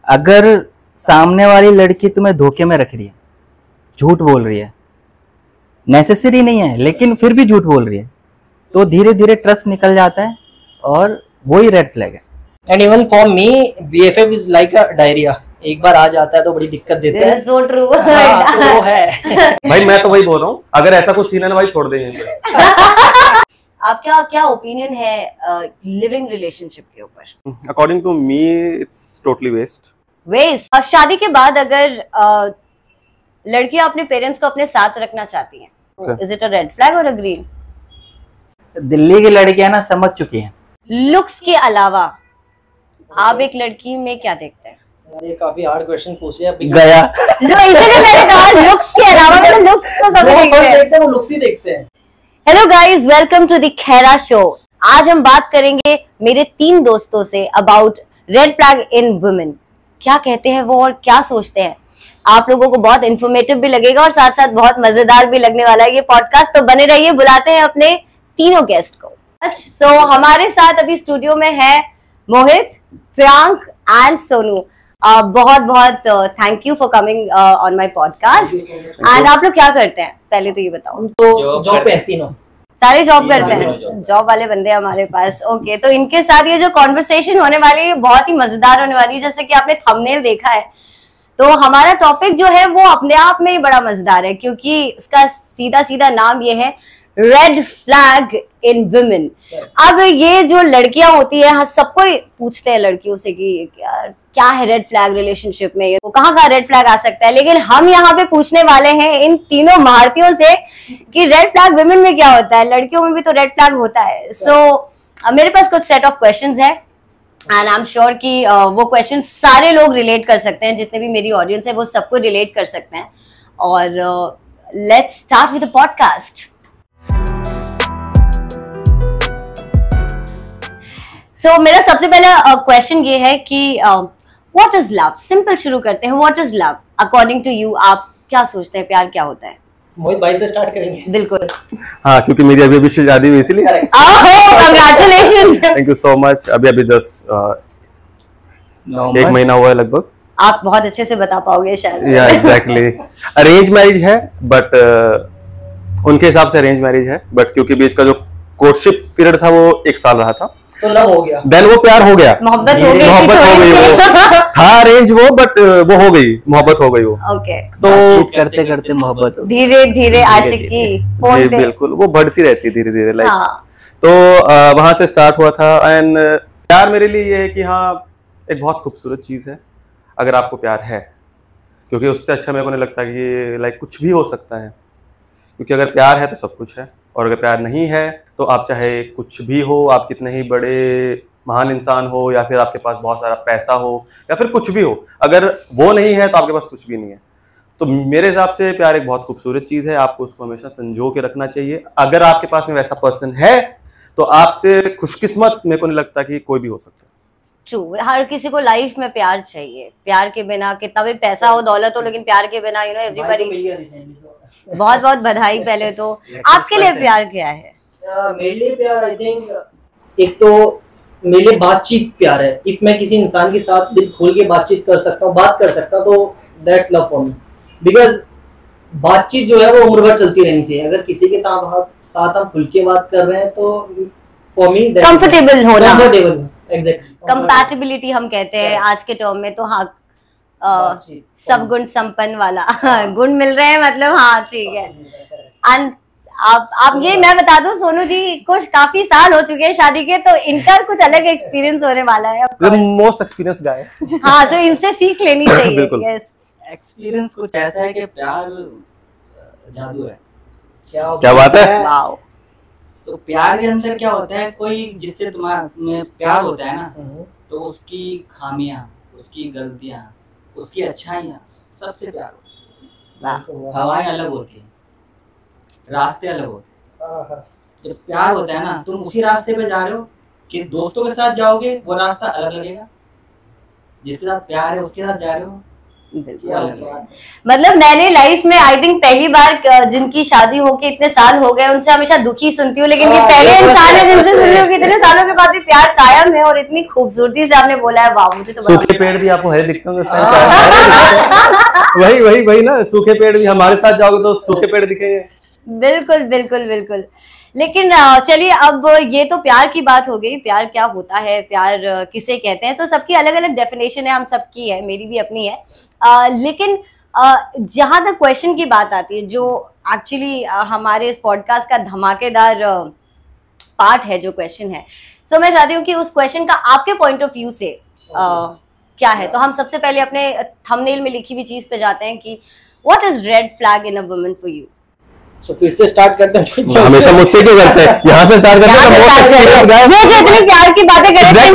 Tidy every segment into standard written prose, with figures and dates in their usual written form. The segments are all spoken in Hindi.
अगर सामने वाली लड़की तुम्हें धोखे में रख रही है, झूठ बोल रही है, नेसेसरी नहीं है लेकिन फिर भी झूठ बोल रही है, तो धीरे धीरे ट्रस्ट निकल जाता है और वही रेड फ्लैग है। And even for me BFF is like a diarrhoea, एक बार आ जाता है तो बड़ी दिक्कत देता है। so true। तो वो है। भाई मैं तो वही बोल रहा हूँ, अगर ऐसा कुछ सीन है ना भाई छोड़ देंगे। आपका क्या ओपिनियन है लिविंग रिलेशनशिप के ऊपर? According to me it's totally waste. शादी के बाद अगर लड़कियां अपने पेरेंट्स को अपने साथ रखना चाहती हैं, is it a red flag और अ ग्रीन? दिल्ली की लड़कियां ना समझ चुकी हैं। लुक्स के अलावा आप एक लड़की में क्या देखते हैं? ये काफी हार्ड क्वेश्चन पूछे हैं गया। इसलिए मैंने कहा लुक्स के अलावा, मतलब लुक्स को सब देखते हैं, वो लुक्स ही देखते हैं। Hello guys, welcome to the Khaira show. आज हम बात करेंगे मेरे 3 दोस्तों से about red flag in women. क्या कहते हैं वो और क्या सोचते हैं। आप लोगों को बहुत इंफॉर्मेटिव भी लगेगा और साथ साथ बहुत मजेदार भी लगने वाला है ये पॉडकास्ट, तो बने रहिए। बुलाते हैं अपने तीनों गेस्ट को। सो हमारे साथ अभी स्टूडियो में है मोहित, प्रियांक एंड सोनू। बहुत बहुत thank you for coming on my podcast. And आप लोग क्या करते हैं पहले तो ये बताओ। तो जॉब पे तीनों सारे जॉब करते हैं, जॉब वाले बंदे हमारे पास। ओके, तो इनके साथ ये जो कॉन्वर्सेशन होने वाली है बहुत ही मजेदार होने वाली है। जैसे कि आपने थंबनेल देखा है, तो हमारा टॉपिक जो है वो अपने आप में ही बड़ा मजेदार है, क्योंकि इसका सीधा सीधा नाम ये है रेड फ्लैग इन वुमेन। अब ये जो लड़कियां होती है, सबको पूछते हैं लड़कियों से कि क्या है रेड फ्लैग रिलेशनशिप में, वो कहाँ रेड फ्लैग आ सकता है। लेकिन हम यहाँ पे पूछने वाले हैं इन तीनों भारतीयों से कि रेड फ्लैग वुमेन में क्या होता है, लड़कियों में भी तो रेड फ्लैग होता है। सो मेरे पास कुछ सेट ऑफ क्वेश्चंस है एंड आई एम श्योर कि वो क्वेश्चन सारे लोग रिलेट कर सकते हैं, जितने भी मेरी ऑडियंस है वो सबको रिलेट कर सकते हैं। और let's start with the podcast. So मेरा सबसे पहला क्वेश्चन ये है कि व्हाट इज लव। सिंपल शुरू करते हैं। What is love according to you? आप क्या सोचते हैं, प्यार क्या होता है? मोहित भाई से स्टार्ट करेंगे। बिल्कुल। हाँ, क्योंकि मेरी अभी शादी हुई इसलिए। Congratulations. Thank you so much. अभी जस्ट 1 महीना हुआ है लगभग। आप बहुत अच्छे से बता पाओगे शायद। या एग्जैक्टली। अरेंज मैरिज है, बट उनके हिसाब से अरेंज मैरिज है, बट क्योंकि बीच का जो कोर्टशिप पीरियड था वो 1 साल रहा था, तो लव हो गया, देन वो प्यार हो गया, मोहब्बत हो गई। वो था अरेंज वो, बट वो हो गई, मोहब्बत हो गई वो। ओके, तो करते करते मोहब्बत हो, धीरे धीरे आशिकी जी बिल्कुल, वो बढ़ती रहती है धीरे धीरे लाइक। हाँ। तो वहां से स्टार्ट हुआ था। एंड प्यार मेरे लिए ये है कि हाँ, एक बहुत खूबसूरत चीज है अगर आपको प्यार है, क्योंकि उससे अच्छा मेरे को नहीं लगता कि लाइक कुछ भी हो सकता है। क्योंकि अगर प्यार है तो सब कुछ है, और अगर प्यार नहीं है तो आप चाहे कुछ भी हो, आप कितने ही बड़े महान इंसान हो, या फिर आपके पास बहुत सारा पैसा हो, या फिर कुछ भी हो, अगर वो नहीं है तो आपके पास कुछ भी नहीं है। तो मेरे हिसाब से प्यार एक बहुत खूबसूरत चीज है, आपको उसको हमेशा संजो के रखना चाहिए। अगर आपके पास में वैसा पर्सन है तो आपसे खुशकिस्मत मेरे को नहीं लगता कि कोई भी हो सकता है। ट्रू, हर किसी को लाइफ में प्यार चाहिए। प्यार के बिना कितना भी पैसा हो, दौलत हो, लेकिन प्यार के बिना एवरीबॉडी। बहुत बहुत बधाई। पहले तो आपके लिए प्यार क्या है? मेरे लिए प्यार आई थिंक एक तो मेरे लिए बातचीत प्यार है। इफ मैं किसी इंसान के साथ दिल खोल के बातचीत कर सकता हूँ, बात कर सकता हूँ, तो that's love for me. Because बातचीत जो है वो उम्र भर चलती रहनी चाहिए। अगर किसी के साथ हम खुल के बात कर रहे हैं तो फॉर मी कंफर्टेबल होना, एग्जैक्टली कंपैटिबिलिटी हम कहते हैं आज के टर्म में। तो हाँ, सब गुण संपन्न वाला गुण मिल रहे हैं, मतलब हाँ ठीक है। एंड आप ये मैं बता दूं, सोनू जी को काफी साल हो चुके हैं शादी के, तो इनका कुछ अलग एक्सपीरियंस होने वाला है। मोस्ट एक्सपीरियंस गाय। हाँ, तो इनसे सीख लेनी चाहिए। यस, एक्सपीरियंस कुछ ऐसा है कि प्यार जादू है। क्या बात है। वाओ। तो प्यार के अंदर क्या होता है, कोई जिससे तुम्हें प्यार होता है ना, तो उसकी खामियां, उसकी गलतियां, उसकी अच्छाइयां, सबसे प्यार होता है। हवाएं अलग होती है, रास्ते अलग होते हैं। जब प्यार होता है ना, तुम उसी रास्ते पे जा रहे हो कि दोस्तों के साथ जाओगे वो रास्ता अलग लगेगा, जिसके साथ प्यार है उसके साथ जा रहे हो मतलब मैंने लाइफ में आई थिंक पहली बार जिनकी शादी होके इतने साल हो गए उनसे हमेशा दुखी सुनती हूँ, लेकिन ये पहले इंसान है जिनसे सुन रही हूँ कि इतने सालों के बाद भी प्यार कायम है और इतनी खूबसूरती से आपने बोला है। वाह, मुझे तो सूखे पेड़ भी आपको हरे दिखते होंगे वही वही वही ना, सूखे पेड़ भी हमारे साथ जाओगे तो सूखे पेड़ दिखेंगे। बिल्कुल बिल्कुल बिल्कुल। लेकिन चलिए, अब ये तो प्यार की बात हो गई, प्यार क्या होता है, प्यार किसे कहते हैं, तो सबकी अलग अलग डेफिनेशन है, हम सबकी है, मेरी भी अपनी है। लेकिन जहां तक क्वेश्चन की बात आती है, जो एक्चुअली हमारे इस पॉडकास्ट का धमाकेदार पार्ट है, जो क्वेश्चन है, तो मैं चाहती हूँ कि उस क्वेश्चन का आपके पॉइंट ऑफ व्यू से क्या है। तो हम सबसे पहले अपने थंबनेल में लिखी हुई चीज पे जाते हैं कि what is red flag in a woman for you. तो फिर से स्टार्ट करते हैं। हमेशा मुझसे क्यों करते हैं? यहाँ से स्टार्ट करते हैं। वो जो इतनी प्यार की बातें करते हैं,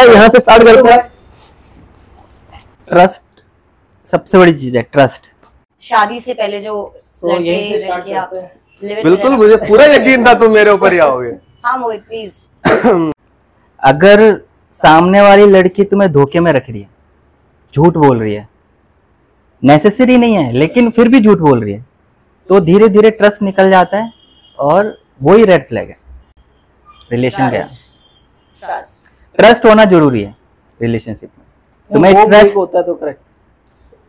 यहाँ से स्टार्ट करते हैं। ट्रस्ट सबसे बड़ी चीज है, ट्रस्ट। शादी से पहले जो बिल्कुल, मुझे पूरा यकीन था तुम मेरे ऊपर ही आओगे। हाँ मोहित प्लीज। अगर सामने वाली लड़की तुम्हें धोखे में रख रही है, झूठ बोल रही है, नेसेसरी नहीं है लेकिन फिर भी झूठ बोल रही है, तो धीरे धीरे ट्रस्ट निकल जाता है और वही रेड फ्लैग है रिलेशन का। ट्रस्ट होना जरूरी है रिलेशनशिप में। तुम्हें ट्रस्ट होता है तो correct.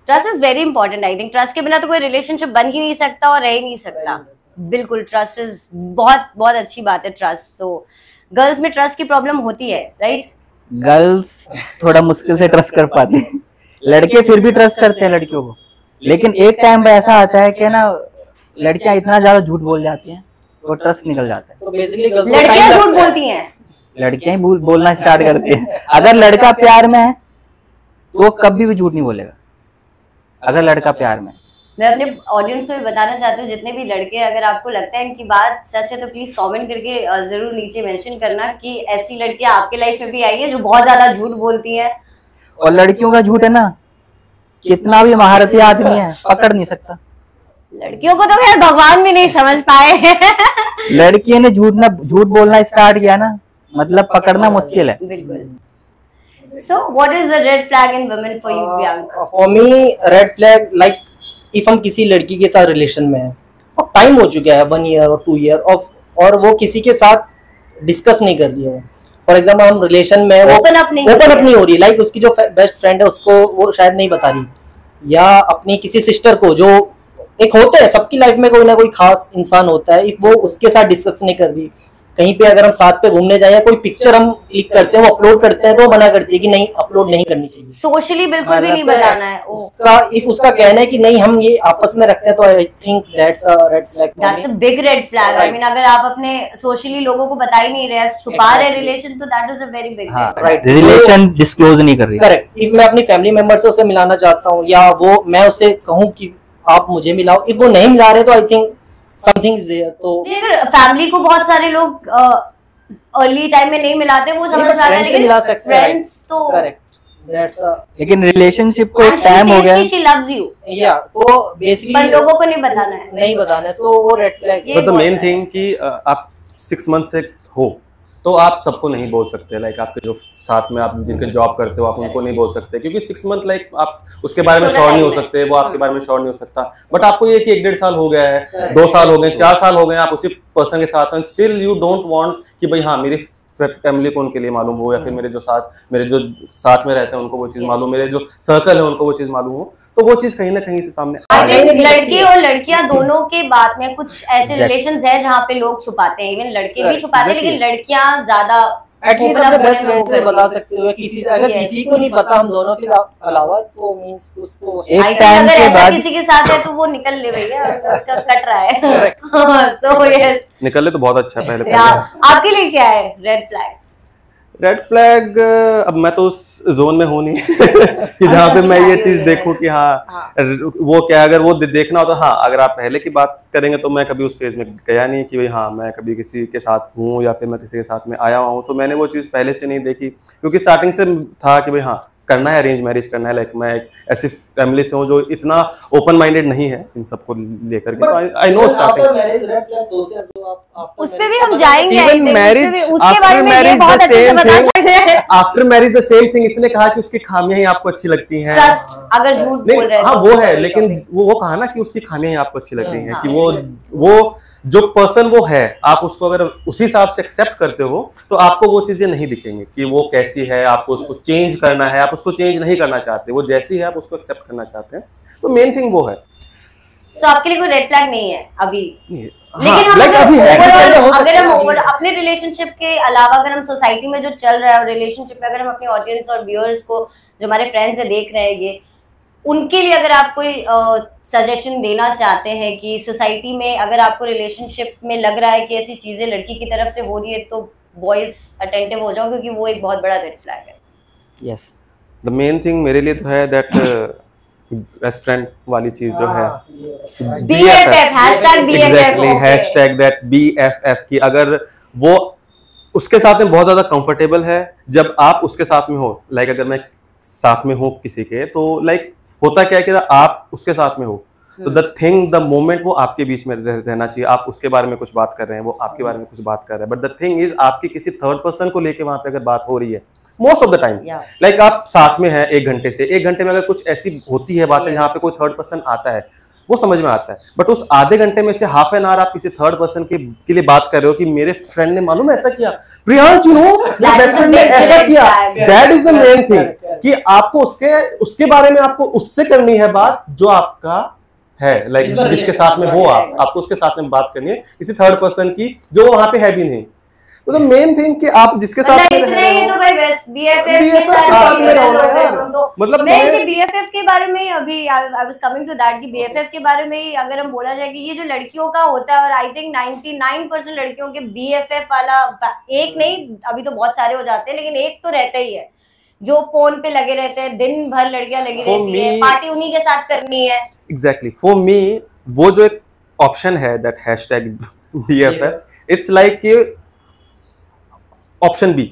Trust is very important. I think trust के बिना तो कोई रिलेशनशिप बन ही नहीं सकता और रह ही नहीं सकता। बिल्कुल, ट्रस्ट इज बहुत बहुत अच्छी बात है, ट्रस्ट। सो गर्ल्स में ट्रस्ट की प्रॉब्लम होती है, राइट? गर्ल्स थोड़ा मुश्किल से ट्रस्ट कर पाते हैं, लड़के फिर भी ट्रस्ट करते हैं लड़कियों को, लेकिन एक टाइम पे ऐसा आता है कि ना लड़कियां इतना ज्यादा झूठ बोल जाती हैं तो ट्रस्ट निकल जाता है। तो बेसिकली लड़कियां झूठ बोलती हैं, लड़कियां ही बोलना स्टार्ट करती हैं। अगर लड़का प्यार में है तो कभी भी झूठ नहीं बोलेगा, अगर लड़का प्यार में। मैं अपने ऑडियंस को भी बताना चाहती हूँ, जितने भी लड़के, अगर आपको लगता है इनकी बात सच है तो प्लीज कमेंट करके जरूर नीचे मेंशन करना कि ऐसी लड़कियां आपके लाइफ में भी आई है जो बहुत ज्यादा झूठ बोलती हैं। और लड़कियों का झूठ है ना, कितना भी महारथी आदमी है पकड़ नहीं सकता। लड़कियों को तो खैर भगवान भी नहीं समझ पाए। लड़की ने झूठ बोलना स्टार्ट किया ना, मतलब पकड़ना मुश्किल है। बिल्कुल। So what is the red flag in women for you, Priyanka? For me, red flag like if हम किसी लड़की के साथ रिलेशन में हैं और टाइम हो चुका है 1 year और 2 year और वो किसी के साथ डिस्कस नहीं कर रही है। फॉर एग्जाम्पल हम रिलेशन में ओपन अप नहीं हो रही, लाइक उसकी जो बेस्ट फ्रेंड है उसको वो शायद नहीं बता रही, या अपनी किसी सिस्टर को, जो एक होता है सबकी लाइफ में कोई ना कोई खास इंसान होता है, वो उसके साथ डिस्कस नहीं कर रही। कहीं पे अगर हम साथ पे घूमने जाए या कोई पिक्चर हम क्लिक करते हैं, वो अपलोड करते हैं, तो वो मना करती है कि नहीं अपलोड नहीं करनी चाहिए, सोशली बिल्कुल भी नहीं बताना है। उसका कहना है कि नहीं हम ये आपस में रखते हैं, तो I think that's a red flag. That's a big red flag. I mean अगर आप अपने सोशली लोगों को बता ही नहीं रहे, छुपा रहे रिलेशन, तो that is a very big right. Relation disclose नहीं कर रही। करेक्ट। इफ मैं अपनी फैमिली मेंबर से उसे मिलाना चाहता हूँ, या वो मैं उसे कहूँ कि आप मुझे मिलाओ, इफ वो नहीं मिला रहे तो I think something is there. तो फैमिली को बहुत सारे लोग अर्ली टाइम में नहीं मिलाते, वो समझ में आता है, लेकिन फ्रेंड्स तो करेक्ट, दैट्स अ। लेकिन रिलेशनशिप को एक टाइम हो गया, शी लव्स यू, या तो बेसिकली पर लोगों को नहीं बताना है, नहीं बताना है, सो वो red flag. But the main thing कि आप 6 मंथ से हो तो आप सबको नहीं बोल सकते, लाइक आपके जो साथ में आप जिनके जॉब करते हो आप उनको नहीं बोल सकते, क्योंकि 6 मंथ लाइक आप उसके बारे में श्योर नहीं हो सकते, वो आपके बारे में श्योर नहीं हो सकता। बट आपको ये कि 1-1.5 साल हो गया है, 2 साल हो गए, 4 साल हो गए, आप उसी पर्सन के साथ हैं, स्टिल यू डोंट वांट कि भाई हाँ मेरी फैमिली को उनके लिए मालूम हो, या फिर मेरे जो साथ में रहते हैं उनको वो चीज मालूम, मेरे जो सर्कल है उनको वो चीज मालूम हो, तो वो चीज कहीं ना कहीं से सामने आ जाएगी। लड़के और लड़कियां दोनों के बात में कुछ ऐसे रिलेशंस है जहाँ पे लोग छुपाते हैं, इवन लड़के भी छुपाते हैं, लेकिन लड़कियां ज्यादा एटलीस्ट अपने बेस्ट फ्रेंड से बता सकते हो, किसी अगर किसी को नहीं पता हम दोनों के अलावा, तो मींस उसको एक टाइम के बाद किसी के साथ है तो वो निकल ले भैया, उसका कट रहा है। सो यस, निकल ले तो बहुत अच्छा। पहले आपके लिए क्या है रेड फ्लैग? रेड फ्लैग, अब मैं तो उस जोन में हूँ नहीं कि जहाँ पे मैं ये चीज देखूं कि हाँ वो क्या, अगर वो देखना होता, हाँ अगर आप पहले की बात करेंगे तो मैं कभी उस फेज में गया नहीं कि भाई हाँ मैं कभी किसी के साथ हूँ या फिर मैं किसी के साथ में आया हूँ, तो मैंने वो चीज़ पहले से नहीं देखी, क्योंकि स्टार्टिंग से था कि भाई हाँ करना है अरेंज मैरिज करना है, लाइक मैं एक ऐसी फैमिली से हूँ जो इतना ओपन माइंडेड नहीं है इन सबको लेकर के, आई नो स्टार्टिंग उस पे भी हम जाएंगे। Even marriage, after marriage the same thing, after marriage the same thing. इसने कहा कि उसकी खामियां ही आपको अच्छी लगती हैं, अगर झूठ बोल रहे हैं हाँ वो है, लेकिन वो कहा ना कि उसकी खामियां ही आपको अच्छी लगती हैं, कि वो जो पर्सन वो है, आप उसको अगर उसी हिसाब से एक्सेप्ट करते हो तो आपको वो चीजें नहीं दिखेंगी कि वो कैसी है, आपको उसको चेंज करना है, आप उसको चेंज नहीं करना चाहते, वो जैसी है आप उसको एक्सेप्ट करना चाहते हैं, तो मेन थिंग वो है। So, आपके लिए कोई रेड फ्लैग नहीं है अभी? लेकिन हम अगर हम अपने रिलेशनशिप के अलावा अगर हम सोसाइटी में जो चल रहा है और रिलेशनशिप में अगर हम अपनी ऑडियंस और व्यूअर्स को जो हमारे फ्रेंड्स है देख रहे हैं, ये उनके लिए अगर आप कोई सजेशन देना चाहते हैं कि सोसाइटी में अगर आपको रिलेशनशिप में लग रहा है कि ऐसी चीजें लड़की की तरफ से हो रही है तो बॉयज अटेंटिव हो जाओ, क्योंकि वो एक बहुत बड़ा रेड फ्लैग है। यस, द मेन थिंग मेरे लिए तो है दैट बेस्ट फ्रेंड वाली चीज जो है BFF, exactly hashtag that BFF की अगर वो उसके साथ में बहुत ज्यादा कंफर्टेबल है, जब आप उसके साथ में हो, लाइक अगर मैं साथ में हूँ किसी के, तो लाइक होता क्या है कि आप उसके साथ में हो तो द थिंग द मोमेंट वो आपके बीच में रहना चाहिए। आप उसके बारे में कुछ बात कर रहे हैं, वो आपके बारे में कुछ बात कर रहे हैं, बट द थिंग इज आपकी किसी थर्ड पर्सन को लेके वहां पे अगर बात हो रही है, most of the time like आप साथ में हैं 1 घंटे से 1 घंटे में अगर कुछ ऐसी होती है बातें जहाँ पे कोई थर्ड पर्सन आता है, वो समझ में आता है, बट उस आधे घंटे में से हाफ एन आवर आप किसी थर्ड पर्सन के लिए बात कर रहे हो कि मेरे फ्रेंड ने मालूम ऐसा किया, प्रियांश यू नो मेरे बेस्ट फ्रेंड ने ऐसा किया, that is the main thing कि आपको उसके बारे में आपको उससे करनी है बात जो आपका है, लाइक जिसके साथ में हो आपको उसके साथ में बात करनी है, किसी थर्ड पर्सन की जो वहां पे है भी नहीं। तो द मेन थिंग कि आप जिसके साथ में तो भाई BFF के साथ मतलब मैं इसे BFF के बारे में अभी I was coming to that कि BFF के बारे में अगर हम बोला जाए कि ये जो लड़कियों का होता है, और आई थिंक 99% लड़कियों के BFF वाला एक नहीं, अभी तो बहुत सारे हो जाते हैं, लेकिन एक तो रहता ही है जो फोन पे लगे रहते हैं, दिन भर लड़कियां लगी रहती है, पार्टी उन्हीं के साथ करनी है। एग्जैक्टली फॉर मी वो जो एक ऑप्शन है that hashtag BFF, it's like option B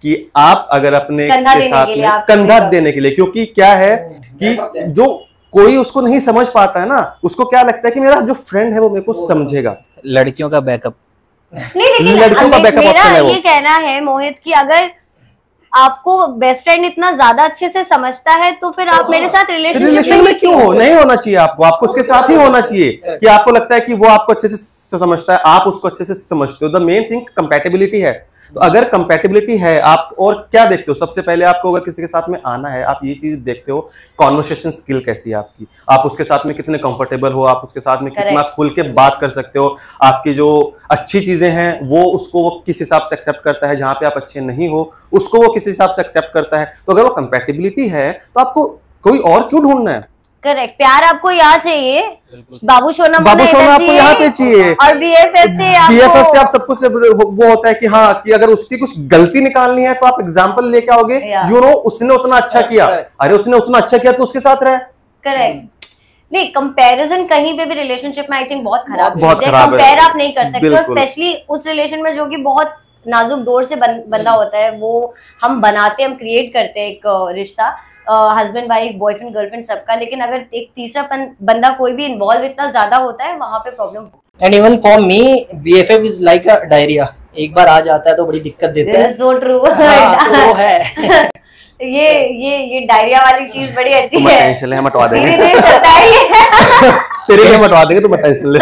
कि आप अगर अपने के साथ में कंधा देने के लिए, क्योंकि क्या है कि जो कोई उसको नहीं समझ पाता है ना, उसको क्या लगता है कि मेरा जो फ्रेंड है वो मेरे को समझेगा, लड़कियों का बैकअप नहीं, लेकिन लड़कियों का बैकअप मेरा ऑप्शन है वो। ये कहना है मोहित कि अगर आपको बेस्ट फ्रेंड इतना ज्यादा अच्छे से समझता है तो फिर आप मेरे साथ रिलेशनशिप में क्यों हो? नहीं होना चाहिए आपको उसके साथ ही होना चाहिए कि आपको लगता है कि वो आपको अच्छे से समझता है, आप उसको अच्छे से समझते हो। द मेन थिंग कंपैटिबिलिटी है। तो अगर कंपैटिबिलिटी है, आप और क्या देखते हो? सबसे पहले आपको अगर किसी के साथ में आना है, आप ये चीज देखते हो कॉन्वर्सेशन स्किल कैसी है आपकी, आप उसके साथ में कितने कंफर्टेबल हो, आप उसके साथ में कितना खुल के बात कर सकते हो, आपकी जो अच्छी चीजें हैं वो उसको वो किस हिसाब से एक्सेप्ट करता है, जहां पे आप अच्छे नहीं हो उसको वो किस हिसाब से एक्सेप्ट करता है। तो अगर वो कंपैटिबिलिटी है तो आपको कोई और क्यों ढूंढना है? करेक्ट, प्यार आपको यहाँ चाहिए, बाबू सोना आपको यहाँ पे चाहिए, और BFF से आप सब कुछ वो होता है कि हाँ कि अगर उसकी कुछ गलती निकालनी है तो आप एग्जांपल लेके आओगे, यू नो उसने उतना अच्छा किया, अरे उसने उतना अच्छा किया तो उसके साथ रहे। करेक्ट, नहीं कंपैरिजन कहीं पे भी रिलेशनशिप में आई थिंक बहुत खराब चीज है, कंपेयर आप नहीं कर सकते, स्पेशली उस रिलेशन में जो कि बहुत नाजुक डोर से बंधा होता है, वो हम बनाते, हम क्रिएट करते हैं एक रिश्ता, हस्बैंड वाइफ, बॉयफ्रेंड गर्लफ्रेंड सबका, लेकिन अगर एक तीसरा बंदा कोई भी इन्वॉल्व इतना ज्यादा होता है वहां पे problem. And even for me BFF is like a diarrhoea, एक बार आ जाता है तो बड़ी दिक्कत देता है। सो ट्रू, वो है ये डायरिया वाली चीज बड़ी अच्छी है, टेंशन ले हम हटवा देंगे, धीरे-धीरे चलता है तेरे लिए हटवा देंगे, तुम टेंशन ले।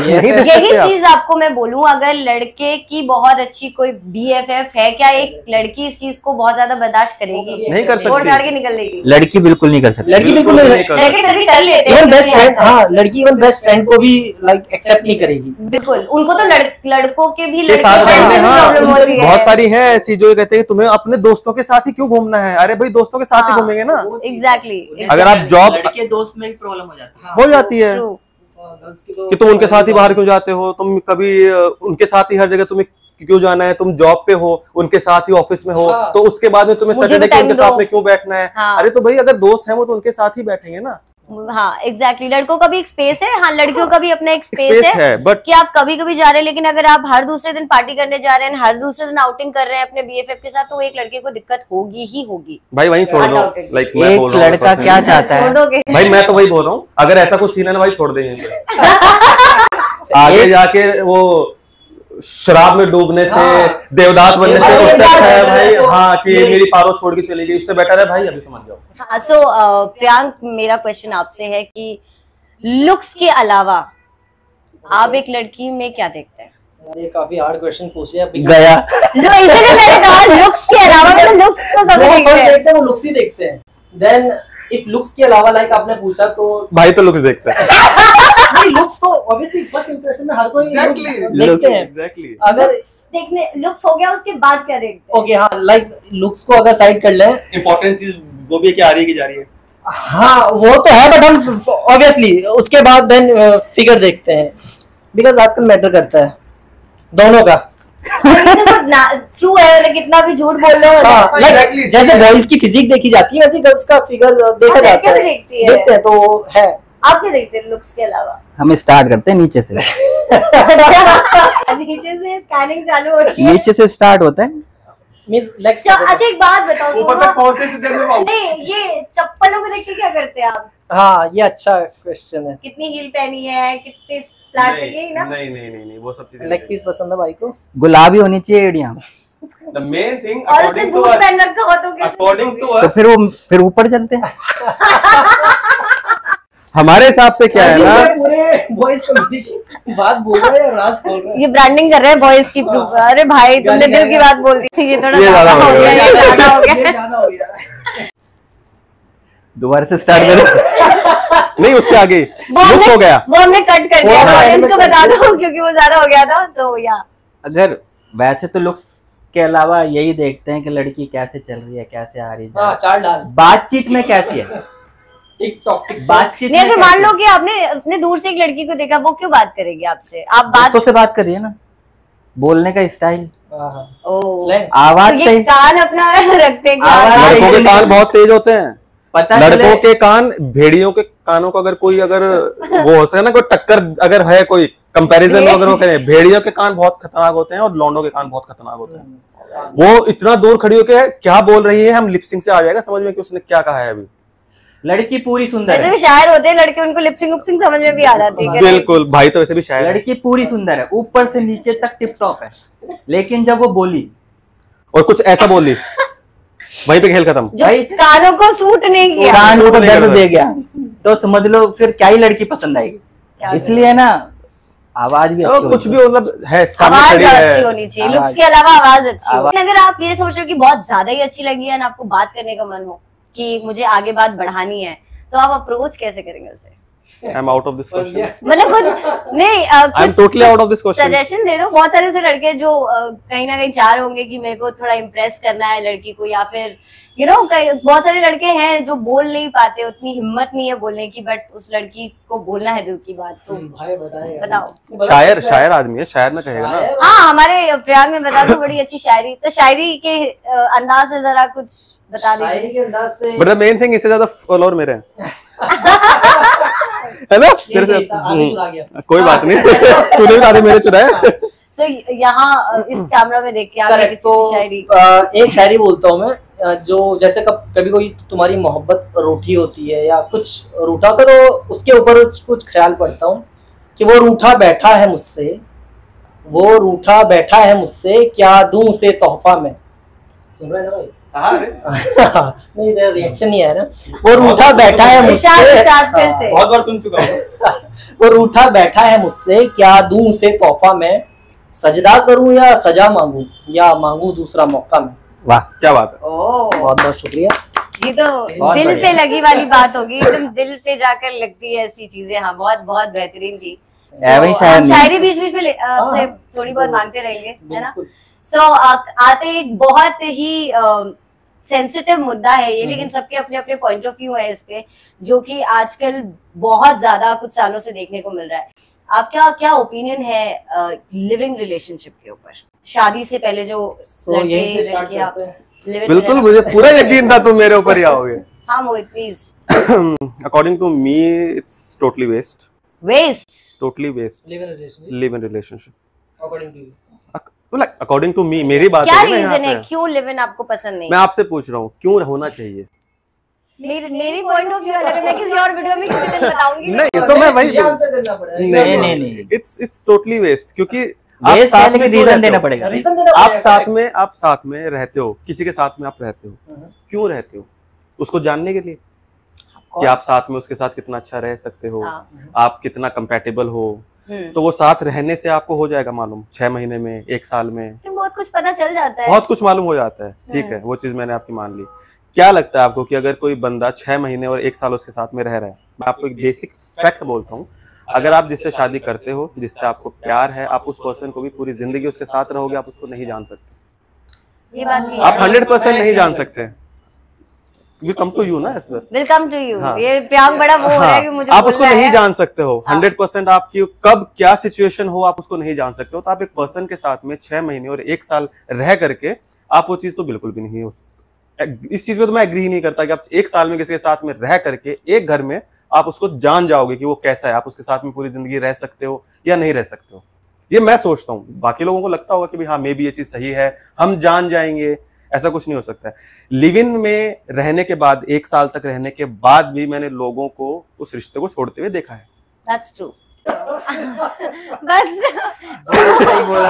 यही चीज आपको मैं बोलूं, अगर लड़के की बहुत अच्छी कोई BFF है, क्या एक लड़की इस चीज को बहुत ज्यादा बर्दाश्त करेगी? नहीं कर सकती, छोड़ छाड़ के निकल लेगी। लड़की बिल्कुल नहीं कर सकती, लड़की बिल्कुल नहीं लड़के तभी कर लेते हैं, बेस्ट फ्रेंड, हाँ लड़की इवन बेस्ट फ्रेंड को भी लाइक एक्सेप्ट नहीं करेगी। बिल्कुल, उनको तो लड़कों के भी प्रॉब्लम होती है, बहुत सारी है ऐसी जो कहते हैं तुम्हें अपने दोस्तों के साथ ही क्यों घूमना है, अरे भाई दोस्तों के साथ ही घूमेंगे ना। एग्जैक्टली, अगर आप जॉब लड़के दोस्त में प्रॉब्लम हो जाती है कि तुम उनके साथ ही बाहर क्यों जाते हो, तुम कभी उनके साथ ही हर जगह तुम्हें क्यों जाना है, तुम जॉब पे हो उनके साथ ही ऑफिस में हो, तो उसके बाद में तुम्हें सैटरडे के उनके साथ में क्यों बैठना है? अरे तो भाई अगर दोस्त हैं वो तो उनके साथ ही बैठेंगे ना। हाँ एग्जैक्टली, लड़कों का भी एक स्पेस है, हाँ लड़कियों का भी अपना एक स्पेस है बट कि आप कभी कभी जा रहे हैं, लेकिन अगर आप हर दूसरे दिन पार्टी करने जा रहे हैं, हर दूसरे दिन आउटिंग कर रहे हैं अपने BFF के साथ, तो एक लड़के को दिक्कत होगी ही होगी। भाई वहीं छोड़ दो, Undoubtedly। लाइक मैं बोल एक रहा हूँ लड़का क्या चाहता है, छोड़ दोगे? भाई मैं तो वही बोल रहा हूँ, अगर ऐसा कुछ सीन है ना भाई छोड़ देंगे। आगे जाके वो शराब में डूबने से, देवदास बनने से उससे अच्छा है भाई हाँ कि मेरी पारो छोड़ के चली गई, उससे बेटर है भाई अभी समझ जाओ। हाँ सो प्रियांक, मेरा क्वेश्चन आपसे है कि लुक्स के अलावा आप एक लड़की में क्या देखते हैं? ये काफी हार्ड क्वेश्चन पूछे अभी। गया जो इसीलिए मैंने कहा लुक्स के अलावा, मतलब लुक्स तो सभी देखते हैं। देखते हैं, वो लुक्स ही देखते हैं। देन इफ लुक्स के अलावा लाइक आपने पूछा तो भाई तो लुक्स देखते हैं। नहीं, लुक्स तो ऑब्वियसली फर्स्ट इंप्रेशन में हर कोई देखते हैं। एग्जैक्टली अगर देखने लुक्स हो गया, उसके बाद क्या देखते हैं? ओके हाँ, लाइक लुक्स को अगर साइड कर लें, इंपॉर्टेंट चीज वो भी है कि आ रही है कि जा रही है। हाँ वो तो है, बट हम ऑब्वियसली उसके बाद देन फिगर देखते हैं, बिकॉज आजकल मैटर करता है दोनों का। ट्रू है, मतलब कितना भी झूठ बोल लो। हाँ, like, Exactly, जैसे बॉयज की फिजिक देखी जाती है, वैसे गर्ल्स का फिगर देखा हाँ, जाता लड़कियां है, भी देखती है। देखते हैं तो है। आप क्या देखते हैं लुक्स के अलावा? हम स्टार्ट करते हैं नीचे से। नीचे से स्कैनिंग चालू होती है। नीचे से स्टार्ट होता है। मींस लेग्स अच्छा एक बात बताओ ऊपर सोमा, तक पहुंचने से देर में नहीं ये चप्पलों को देख के क्या करते हैं आप? हाँ ये अच्छा क्वेश्चन है। कितनी हील पहनी है, कितने फ्लैट पे गई ना? नहीं वो सब चीजें लेग पीस पसंद है भाई को? गुलाबी होनी चाहिए एड़ियां, द मेन थिंग और उसने अकॉर्डिंग टू बूट पहन अस, रखा हो तो कैसे अकॉर्डिंग टू देखोगे? तो अस फिर ऊपर चलते हैं। हमारे हिसाब से क्या है ना, पूरे बॉयज कम्युनिटी की बात बोल रहा है या राज बोल रहा है? ये ब्रांडिंग कर रहे हैं बॉयज की प्रूफ। अरे भाई तुमने दिल की बात बोल दी, ये थोड़ा ये ज्यादा हो गया, ये ज्यादा हो ये गया। ज्यादा हो गया। दोबारा से स्टार्ट करें। नहीं उसके आगे वो लुक्स हो गया। वो हमने कट कर दिया, वो ऑडियंस को बता दो क्योंकि वो ज्यादा हो गया था, तो या अगर वैसे तो लुक्स के अलावा यही देखते हैं कि लड़की कैसे चल रही है, कैसे आ रही है, हाँ चार डाल बातचीत में कैसी है, टिकटॉक बातचीत नहीं। में अगर मान कैसी लो कि आपने अपने दूर से एक लड़की को देखा, वो क्यों बात करेगी आपसे? आप है? बात दोस्तों से बात करिए ना, बोलने का स्टाइल, ओ स्लैंग। आवाज तो ये सही, कान अपना रखते हैं क्या? आवाज- लड़कों के कान बहुत तेज होते हैं, पता लड़कों चले के कान भेड़ियों के कानों को अगर कोई अगर वो होता है ना कोई टक्कर अगर है कोई कंपैरिजन में, अगर वो करें, भेड़ियों के कान बहुत खतरनाक होते हैं और लौंडों के कान बहुत खतरनाक होते हैं। वो इतना दूर खड़ी होकर क्या बोल रही है, हम लिपसिंग से आ जाएगा समझ में कि उसने क्या कहा है अभी। लड़की पूरी सुंदर वैसे है, भी शायर होते हैं लड़के, उनको लिपसिंग उपसिंग समझ में भी आ जाती है। बिल्कुल भाई, तो वैसे भी शायद लड़की पूरी सुंदर है, ऊपर से नीचे तक टिप टॉप है, लेकिन जब वो बोली और कुछ ऐसा बोली वहीं पे खेल खत्म। जो कानों को सूट नहीं किया। कान को नहीं दर्द करता। दे गया, तो समझ लो फिर क्या ही लड़की पसंद क्या आएगी। इसलिए ना आवाज भी तो अच्छी कुछ होनी भी मतलब है, सामने आवाज खड़ी अच्छी है। होनी चाहिए, आवाज- लुक्स के अलावा आवाज अच्छी हो। आवाज- अगर आप ये सोच रहे हो कि बहुत ज्यादा ही अच्छी लगी है ना, आपको बात करने का मन हो कि मुझे आगे बात बढ़ानी है, तो आप अप्रोच कैसे करेंगे उसे? I am out of this question, मतलब कुछ नहीं, I am totally out of this question. Suggestion दे दो। बहुत सारे ऐसे लड़के जो कहीं ना कहीं चाह रहे होंगे कि मेरे को थोड़ा इम्प्रेस करना है लड़की को, या फिर यू नो बहुत सारे लड़के हैं जो बोल नहीं पाते, उतनी हिम्मत नहीं है बोलने की, बट उस लड़की को बोलना है दिल की बात, तो भाई बताएगा। बताओ। शायर आदमी है, शायर में कहेगा ना। हाँ हमारे प्रियांक में बता दो, बड़ी अच्छी शायरी, तो शायरी के अंदाज से जरा कुछ बता शायरी दीजिए। के अंदाज से बट द मेन थिंग, इससे ज्यादा फॉलोअर मेरे हैं है ना तेरे से। आगे चला गया। कोई बात नहीं तूने भी आधे मेरे चुराए। तो यहाँ इस कैमरा में देख के आगे करेक्ट। किसी तो शायरी एक शायरी बोलता हूँ मैं, जो जैसे कभी कोई तुम्हारी मोहब्बत रूठी होती है या कुछ रूठा होता है, तो उसके ऊपर कुछ ख्याल पढ़ता हूँ कि वो रूठा बैठा है मुझसे, वो रूठा बैठा है मुझसे, क्या दूं उसे तोहफा में। सुन रहे हैं ना भाई? नहीं इधर रिएक्शन नहीं आया ना। वो रूठा बैठा है इरशाद मुझसे, इरशाद फिर से। बहुत बार सुन चुका हूँ। वो रूठा बैठा है मुझसे, क्या दूं उसे तोहफा में, सजदा करूं या सजा मांगू, या मांगू दूसरा मौका में। वाह, क्या बात है। ओह, बहुत बहुत शुक्रिया। ये तो बहुत दिल बढ़िया। पे लगी वाली बात होगी, एकदम दिल पे जाकर लगती है ऐसी चीजें। हाँ बहुत बहुत बेहतरीन थी। वही So, शायर हम नहीं। शायरी बीच बीच में आपसे थोड़ी बहुत मांगते रहेंगे, है ना। सो आते एक बहुत ही सेंसिटिव मुद्दा है ये, लेकिन सबके अपने अपने पॉइंट ऑफ व्यू है इस पे, जो कि आजकल बहुत ज्यादा कुछ सालों से देखने को मिल रहा है। आपका क्या ओपिनियन है लिविंग रिलेशनशिप के ऊपर, शादी से पहले जो So, यहीं से लड़के start लड़कियां करते हैं। live in बिल्कुल, relationship- मुझे पूरा यकीन था तुम मेरे ऊपर ही आओगे। हाँ Mohit please. According to me, it's totally waste. Waste. Totally waste. Live in relationship. According to you. Like according to me, मेरी बात क्या है ना यहाँ रीजन है पे। क्यों लिव इन आपको पसंद नहीं? मैं आपसे पूछ रहा हूँ क्यों होना चाहिए? मेरी पॉइंट ऑफ व्यू अलग है, मैं किसी और वीडियो में किसी दिन बताऊंगी। नहीं तो मैं वही आंसर देना पड़ेगा। नहीं। It's totally waste क्योंकि आप वेस्ट साथ है में लेकिन क्यों रीजन रहते देना हो? पड़ेगा। रीजन देना आप पड़ेगा। साथ में रहते हो, किसी के साथ में आप रहते हो, क्यों रहते हो? उसको जानने के लिए कि आप साथ में उसके साथ कितना अच्छा रह सकते हो, आप कितना कंपैटिबल हो। तो वो साथ रहने से आपको हो जाएगा मालूम 6 महीने में, 1 साल में, बहुत कुछ पता चल जाता है, बहुत कुछ मालूम हो जाता है। ठीक है, वो चीज मैंने आपकी मान ली। क्या लगता है आपको कि अगर कोई बंदा 6 महीने और 1 साल उसके साथ में रह रहा है, मैं आपको एक बेसिक फैक्ट बोलता हूँ, अगर आप जिससे शादी करते हो, जिससे आपको प्यार है, आप उस पर्सन को भी पूरी जिंदगी उसके साथ रहोगे, आप उसको नहीं जान सकते। ये बात भी आप 100% नहीं जान सकते। Will come to you ना इस बार। Will come to you। हाँ। ये प्यार बड़ा वो हो रहा है कि मुझे आप बोलना उसको है। नहीं जान सकते हो। 100% आपकी कब क्या सिचुएशन हो आप उसको नहीं जान सकते हो। तो आप एक पर्सन के साथ में 6 महीने और 1 साल रह करके आप वो चीज तो बिल्कुल भी नहीं हो सकती। इस चीज में तो मैं एग्री ही नहीं करता कि आप 1 साल में किसी के साथ में रह करके एक घर में आप उसको जान जाओगे कि वो कैसा है, आप उसके साथ में पूरी जिंदगी रह सकते हो या नहीं रह सकते हो। ये मैं सोचता हूँ। बाकी लोगों को लगता होगा कि भाई हाँ मे बी ये चीज सही है, हम जान जाएंगे, ऐसा कुछ नहीं हो सकता है। लिव इन में रहने के बाद 1 साल तक रहने के बाद भी मैंने लोगों को उस रिश्ते को छोड़ते हुए देखा है। That's true। बस सही बोला।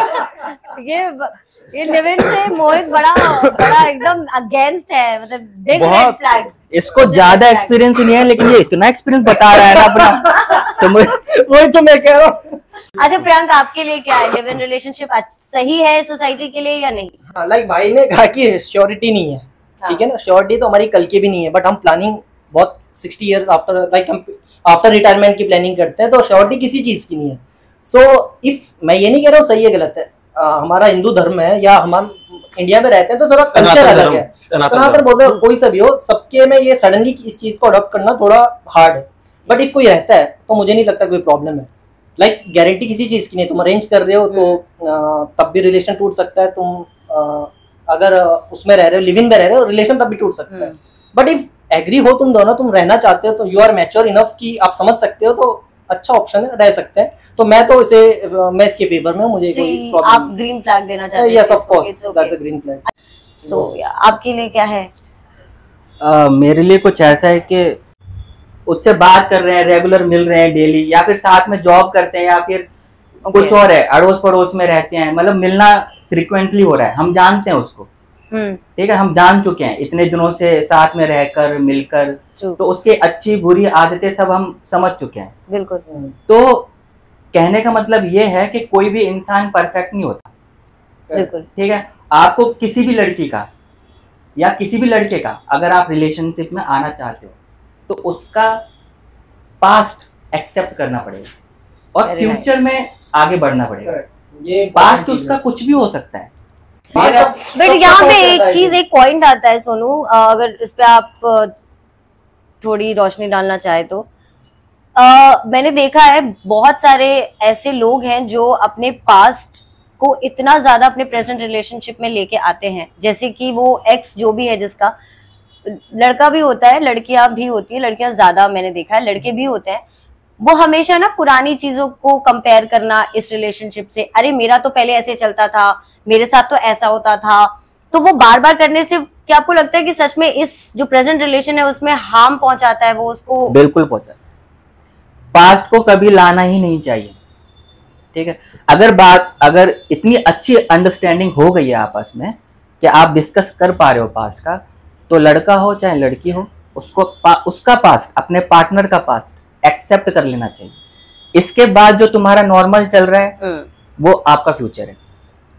ये लिव इन से मोहित बड़ा एकदम अगेंस्ट है, मतलब बिग रेड बहुत। फ्लैग। इसको ज्यादा एक्सपीरियंस नहीं है लेकिन ये इतना एक्सपीरियंस बता रहा है ना अपना, समझ। वही तो मैं कह रहा हूँ। अच्छा प्रियंका, आपके लिए क्या है, लिव इन रिलेशनशिप सही है सोसाइटी के लिए या नहीं? हाँ, लाइक भाई ने कहा कि श्योरिटी नहीं है, ठीक है ना, श्योरिटी तो हमारी कल की भी नहीं है, बट हम प्लानिंग बहुत 60 इयर्स आफ्टर, लाइक हम आफ्टर रिटायरमेंट की प्लानिंग करते हैं, तो श्योरिटी किसी चीज की नहीं है। सो इफ मैं ये नहीं कह रहा हूँ सही है गलत है, हमारा हिंदू धर्म है या हम इंडिया में रहते हैं तो थोड़ा कल्चर अलग है, सनातन बोलते हो, कोई सा भी हो, सबके में ये सडनली इस चीज को अडॉप्ट करना थोड़ा हार्ड है। बट इफ कोई रहता है तो मुझे नहीं लगता कोई प्रॉब्लम है। लाइक गारंटी किसी चीज की नहीं, तुम अरेंज कर रहे हो तो तब भी रिलेशन टूट सकता है, तुम अगर उसमें रह रहे हो, लिव इन में रह रहे हो, रिलेशन तब भी टूट सकता है। बट इफ एग्री हो तुम दोनों, तुम रहना चाहते हो, तो यू आर मैच्योर इनफ कि आप समझ सकते हो, तो अच्छा ऑप्शन है, रह सकते हैं। तो मैं तो मैं इसके फेवर में हूं, मुझे कोई प्रॉब्लम। आप ग्रीन फ्लैग देना चाहते हैं? Yes of course, that's a green flag. So आपके लिए क्या है? मेरे लिए कुछ ऐसा है कि उससे बात कर रहे हैं, रेगुलर मिल रहे हैं डेली, या फिर साथ में जॉब करते हैं, या फिर कुछ और है, अड़ोस पड़ोस में रहते हैं, मतलब मिलना फ्रिक्वेंटली हो रहा है, हम जानते हैं उसको, ठीक है, हम जान चुके हैं इतने दिनों से साथ में रहकर मिलकर, तो उसकी अच्छी बुरी आदतें सब हम समझ चुके हैं। बिल्कुल। तो कहने का मतलब ये है कि कोई भी इंसान परफेक्ट नहीं होता, बिल्कुल ठीक है। आपको किसी भी लड़की का या किसी भी लड़के का अगर आप रिलेशनशिप में आना चाहते हो तो उसका पास्ट एक्सेप्ट करना पड़ेगा और फ्यूचर में आगे बढ़ना पड़ेगा। ये पास्ट उसका कुछ भी हो सकता है। बट यहाँ पे एक पॉइंट आता है सोनू, अगर इस पे आप थोड़ी रोशनी डालना चाहे तो मैंने देखा है बहुत सारे ऐसे लोग हैं जो अपने पास्ट को इतना ज्यादा अपने प्रेजेंट रिलेशनशिप में लेके आते हैं, जैसे कि वो एक्स जो भी है, जिसका लड़का भी होता है, लड़कियां भी होती है, लड़कियां ज्यादा मैंने देखा है, लड़के भी होते हैं, वो हमेशा ना पुरानी चीजों को कंपेयर करना इस रिलेशनशिप से, अरे मेरा तो पहले ऐसे चलता था, मेरे साथ तो ऐसा होता था, तो वो बार बार करने से क्या आपको लगता है कि सच में इस जो प्रेजेंट रिलेशन है उसमें हार्म पहुंचाता है वो उसको? बिल्कुल पहुंचाता है। पास्ट को कभी लाना ही नहीं चाहिए, ठीक है। अगर इतनी अच्छी अंडरस्टैंडिंग हो गई है आपस में कि आप डिस्कस कर पा रहे हो पास्ट का, तो लड़का हो चाहे लड़की हो, उसका पास्ट, अपने पार्टनर का पास्ट एक्सेप्ट कर लेना चाहिए। इसके बाद जो तुम्हारा नॉर्मल चल रहा है वो आपका फ्यूचर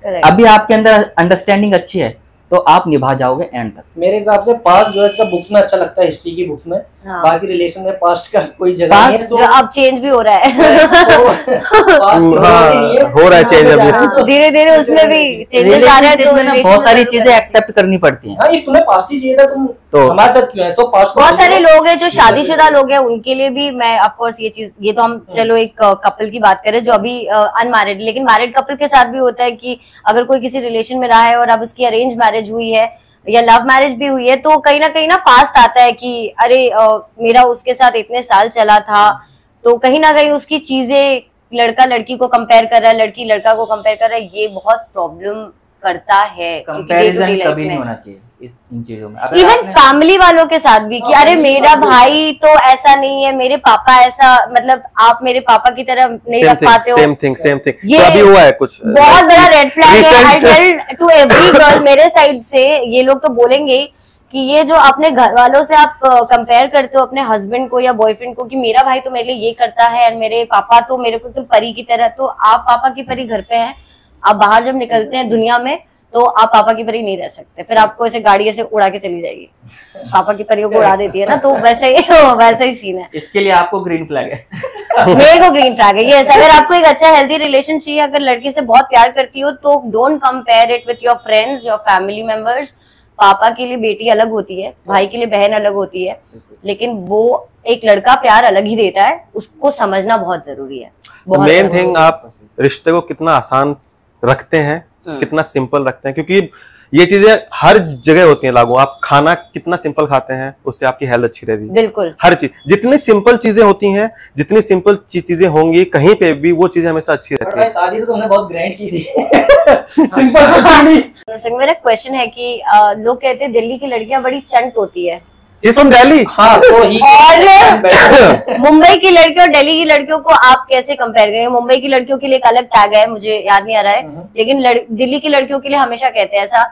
है। अभी आपके अंदर अंडरस्टैंडिंग अच्छी है तो आप निभा जाओगे एंड तक। मेरे हिसाब से पास्ट जो है इसका बुक्स में अच्छा लगता है, हिस्ट्री की बुक्स में। हाँ। बाकी रिलेशन में पास्ट का कोई जगह नहीं है, जो अब चेंज भी हो रहा है हो रहा है चेंज अभी, धीरे धीरे उसमें भी चेंजेस आ रहे हैं, तो बहुत सारी चीजें एक्सेप्ट करनी पड़ती हैं। हाँ, if तुम्हें पास्ट ही चाहिए था तुम तो हमारे साथ क्यों है? सो पास्ट बहुत सारे लोग हैं जो शादीशुदा लोग हैं, उनके लिए भी मैं ऑफ कोर्स ये तो हम चलो एक कपल की बात करें जो अभी अनमैरिड, लेकिन मैरिड कपल के साथ भी होता है कि अगर कोई किसी रिलेशन में रहा है और अब उसकी अरेंज मैरिज हुई है, या लव मैरिज भी हुई है, तो कहीं ना पास्ट आता है कि अरे मेरा उसके साथ इतने साल चला था, तो कहीं ना कहीं उसकी चीजें, लड़का लड़की को कंपेयर कर रहा है, लड़की लड़का को कंपेयर कर रहा है, ये बहुत प्रॉब्लम करता है। कंपैरिजन कभी नहीं होना चाहिए इन चीजों में। इवन फैमिली वालों के साथ भी कि अरे मेरा भाई तो ऐसा नहीं है, मेरे पापा ऐसा, मतलब आप मेरे पापा की तरह नहीं रख पाते हो। सेम थिंग ये तो अभी हुआ है कुछ बहुत बड़ा रेड फ्लैग है। I tell to every girl, मेरे साइड से ये लोग तो बोलेंगे कि ये जो अपने घर वालों से आप कंपेयर करते हो अपने हस्बैंड को या बॉयफ्रेंड को कि मेरा भाई तो मेरे लिए ये करता है और मेरे पापा तो मेरे को तो परी की तरह, तो आप पापा की परी घर पे हैं, आप बाहर जब निकलते हैं दुनिया में तो आप पापा की परी नहीं रह सकते, फिर आपको ऐसे गाड़ी ऐसे उड़ा के चली जाएगी, पापा की परियों को उड़ा देती है ना, तो वैसे ही सीन है। इसके लिए आपको ग्रीन फ्लैग है। मेरे को ग्रीन फ्लैग है, यस। अगर आपको एक अच्छा हेल्दी रिलेशन चाहिए, अगर लड़की से बहुत प्यार करती हो तो don't compare it with your friends, your family members. पापा के लिए बेटी अलग होती है, भाई के लिए बहन अलग होती है, लेकिन वो एक लड़का प्यार अलग ही देता है, उसको समझना बहुत जरूरी है। मेन थिंग आप रिश्ते को कितना आसान रखते हैं, कितना सिंपल रखते हैं, क्योंकि ये चीजें हर जगह होती हैं लागू। आप खाना कितना सिंपल खाते हैं उससे आपकी हेल्थ अच्छी रहती है। बिल्कुल, हर चीज जितनी सिंपल चीजें होती हैं, जितनी सिंपल चीजें होंगी कहीं पे भी, वो चीजें हमेशा अच्छी रहती है। शादी तो तुमने बहुत ग्रैंड की थी। सिंपल। मेरा क्वेश्चन है कि लोग कहते हैं दिल्ली की लड़कियां बड़ी चंट होती है। इस फ्रॉम दिल्ली। हाँ, तो ही और मुंबई की लड़कियों और दिल्ली की लड़कियों को आप कैसे कंपेयर करेंगे? मुंबई की लड़कियों के लिए एक अलग टैग है, मुझे याद नहीं आ रहा है, लेकिन दिल्ली की लड़कियों के लिए हमेशा कहते हैं ऐसा।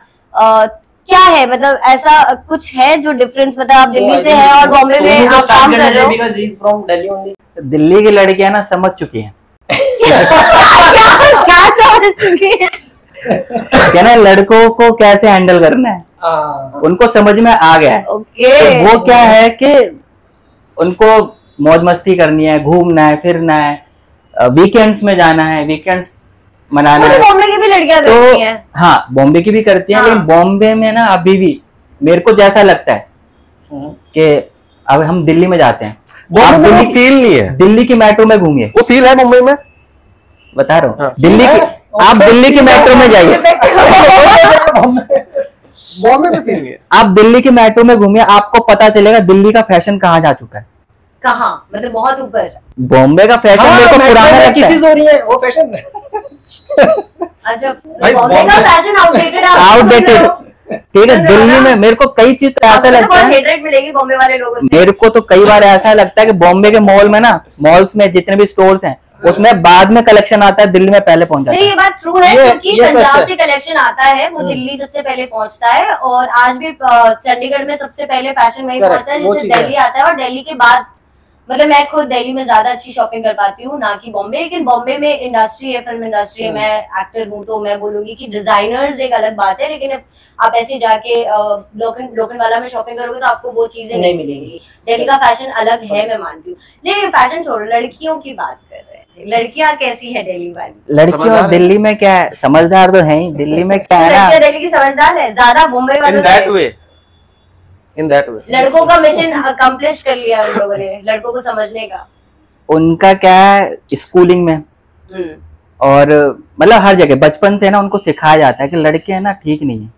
क्या है, मतलब ऐसा कुछ है जो डिफरेंस, मतलब आप दिल्ली से है और बॉम्बे में आप काम कर रहे हो। दिल्ली की लड़कियां ना समझ चुकी हैं। क्या समझ चुकी है? क्या ना, लड़कों को कैसे हैंडल करना है उनको समझ में आ गया है। तो वो क्या है कि उनको मौज मस्ती करनी है, घूमना है, फिरना है, वीकेंड्स में जाना है, वीकेंड्स मनाना है। बॉम्बे की भी लड़कियां करती हैं। हाँ, बॉम्बे की भी करती हैं, लेकिन बॉम्बे में ना अभी भी मेरे को जैसा लगता है कि अब हम दिल्ली में जाते हैं, आप दिल्ली फील नहीं है। दिल्ली की मेट्रो में घूमिए, वो फील है मुंबई में, बता रहा हूँ। हाँ। दिल्ली की, आप दिल्ली की मेट्रो में जाइए, बॉम्बे में फील नहीं है। आप दिल्ली की मेट्रो में घूमिए, आपको पता चलेगा दिल्ली का फैशन कहाँ जा चुका है। कहाँ, मतलब बहुत ऊपर। बॉम्बे का फैशन मेरे को पुराना लगता है। किसी हो रही है वो फैशन। अच्छा, बॉम्बे का फैशन आउटडेटेड आउटडेटेड, ठीक है। दिल्ली में मेरे को कई चीज ऐसा लगता है, हेटरेट मिलेगी बॉम्बे वाले लोगों से। मेरे को तो कई बार ऐसा लगता है कि बॉम्बे के मॉल में ना, मॉल्स में जितने भी स्टोर्स हैं उसमें बाद में कलेक्शन आता है, दिल्ली में पहले पहुंच जाता है। नहीं, ये बात ट्रू है, क्योंकि पंजाब से कलेक्शन आता है, वो दिल्ली सबसे पहले पहुंचता है, और आज भी चंडीगढ़ में सबसे पहले फैशन वही पहुंचता है जिससे दिल्ली आता है, और दिल्ली के बाद, मतलब मैं खुद दिल्ली में ज्यादा अच्छी शॉपिंग कर पाती हूँ ना कि बॉम्बे, लेकिन बॉम्बे में इंडस्ट्री है, फिल्म इंडस्ट्री है, मैं एक्टर हूँ, तो मैं बोलूंगी कि डिजाइनर्स एक अलग बात है, लेकिन आप ऐसे जाके लोखंडवाला में शॉपिंग करोगे तो आपको वो चीजें नहीं मिलेंगी। दिल्ली का फैशन अलग है, मैं मानती हूँ, लेकिन फैशन छोड़ो, लड़कियों की बात कर रहे हैं। लड़कियां कैसी है दिल्ली वाली? लड़कियों दिल्ली में क्या है, समझदार तो है ही। दिल्ली में क्या है ना, दिल्ली की समझदार है ज्यादा मुंबई वालों से। In that way. लड़कों का मिशन अकम्प्लिश कर लिया उन लोगों ने, लड़कों को समझने का। उनका क्या है, स्कूलिंग में और मतलब हर जगह बचपन से ना उनको सिखाया जाता है कि लड़के है ना ठीक नहीं है,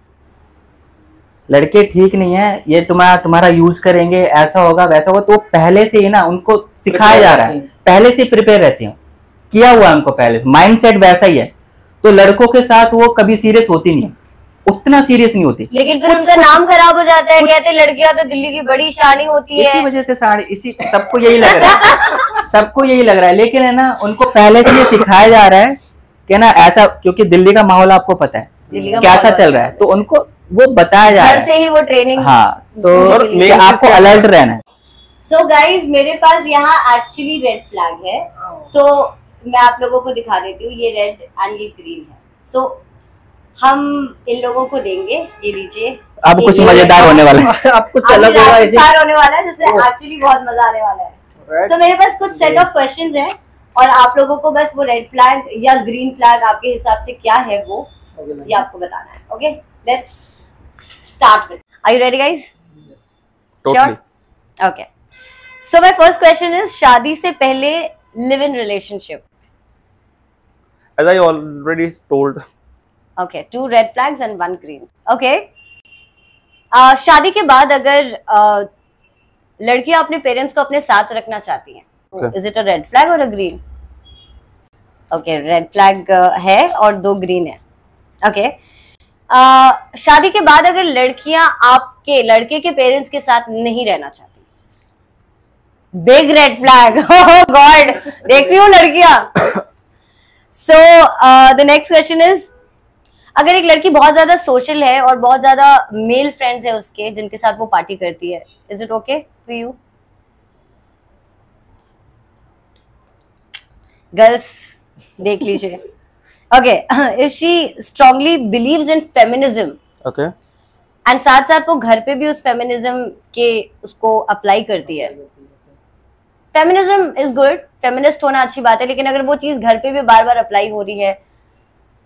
लड़के ठीक नहीं है, ये तुम्हारा यूज करेंगे, ऐसा होगा वैसा होगा। तो पहले से ही ना उनको सिखाया जा रहा है, पहले से प्रिपेयर रहती हैं, किया हुआ है उनको पहले से, माइंडसेट वैसा ही है। तो लड़कों के साथ वो कभी सीरियस होती नहीं है, उतना सीरियस नहीं होती, लेकिन फिर उनका नाम खराब हो जाता है, कहते लड़कियां तो दिल्ली की बड़ी शानी होती है। इसी वजह से साड़ी, इसी सबको यही लग रहा है, सबको यही लग रहा है, लेकिन है ना उनको पहले से ये सिखाया जा रहा है कि ना ऐसा, क्योंकि दिल्ली का माहौल आपको पता है कैसा चल रहा है, तो उनको वो बताया जा रहा है, से ही वो ट्रेनिंग। हाँ, तो आपको अलर्ट रहना है। सो गाइज, मेरे पास यहाँ एक्चुअली रेड फ्लैग है, तो मैं आप लोगों को दिखा देती हूँ, ये रेड एंड ये ग्रीन है। सो हम इन लोगों को देंगे, ये लीजिए, अब कुछ मजेदार होने वाला है, अब कुछ अलग होने वाला है, जिससे एक्चुअली बहुत मजा आने वाला है। सो मेरे पास कुछ सेट ऑफ क्वेश्चंस हैं, और आप लोगों को बस वो रेड फ्लैग या ग्रीन फ्लैग आपके हिसाब से क्या है वो ये आपको बताना है। Okay, let's start with, are you ready guys? Totally. Okay, so my first question is, शादी से पहले live in relationship? As I already told. Okay, 2 red flags and 1 green. Okay. शादी के बाद अगर लड़कियां अपने पेरेंट्स को अपने साथ रखना चाहती हैं, is it a red flag और अ ग्रीन? ओके, रेड फ्लैग है और 2 ग्रीन है। ओके, शादी के बाद अगर लड़कियां आपके लड़के के पेरेंट्स के साथ नहीं रहना चाहती, बिग रेड फ्लैग। ओह गॉड, देख रही हूँ लड़कियां। So the next question is, अगर एक लड़की बहुत ज्यादा सोशल है और बहुत ज्यादा मेल फ्रेंड्स है उसके जिनके साथ वो पार्टी करती है, is it okay for you? Girls देख लीजिए। Okay, if she strongly believes in feminism, okay, and साथ साथ वो घर पे भी उस फेमिनिज्म के उसको अप्लाई करती है, फेमिनिज्म इज गुड, फेमिनिस्ट होना अच्छी बात है, लेकिन अगर वो चीज घर पे भी बार बार अप्लाई हो रही है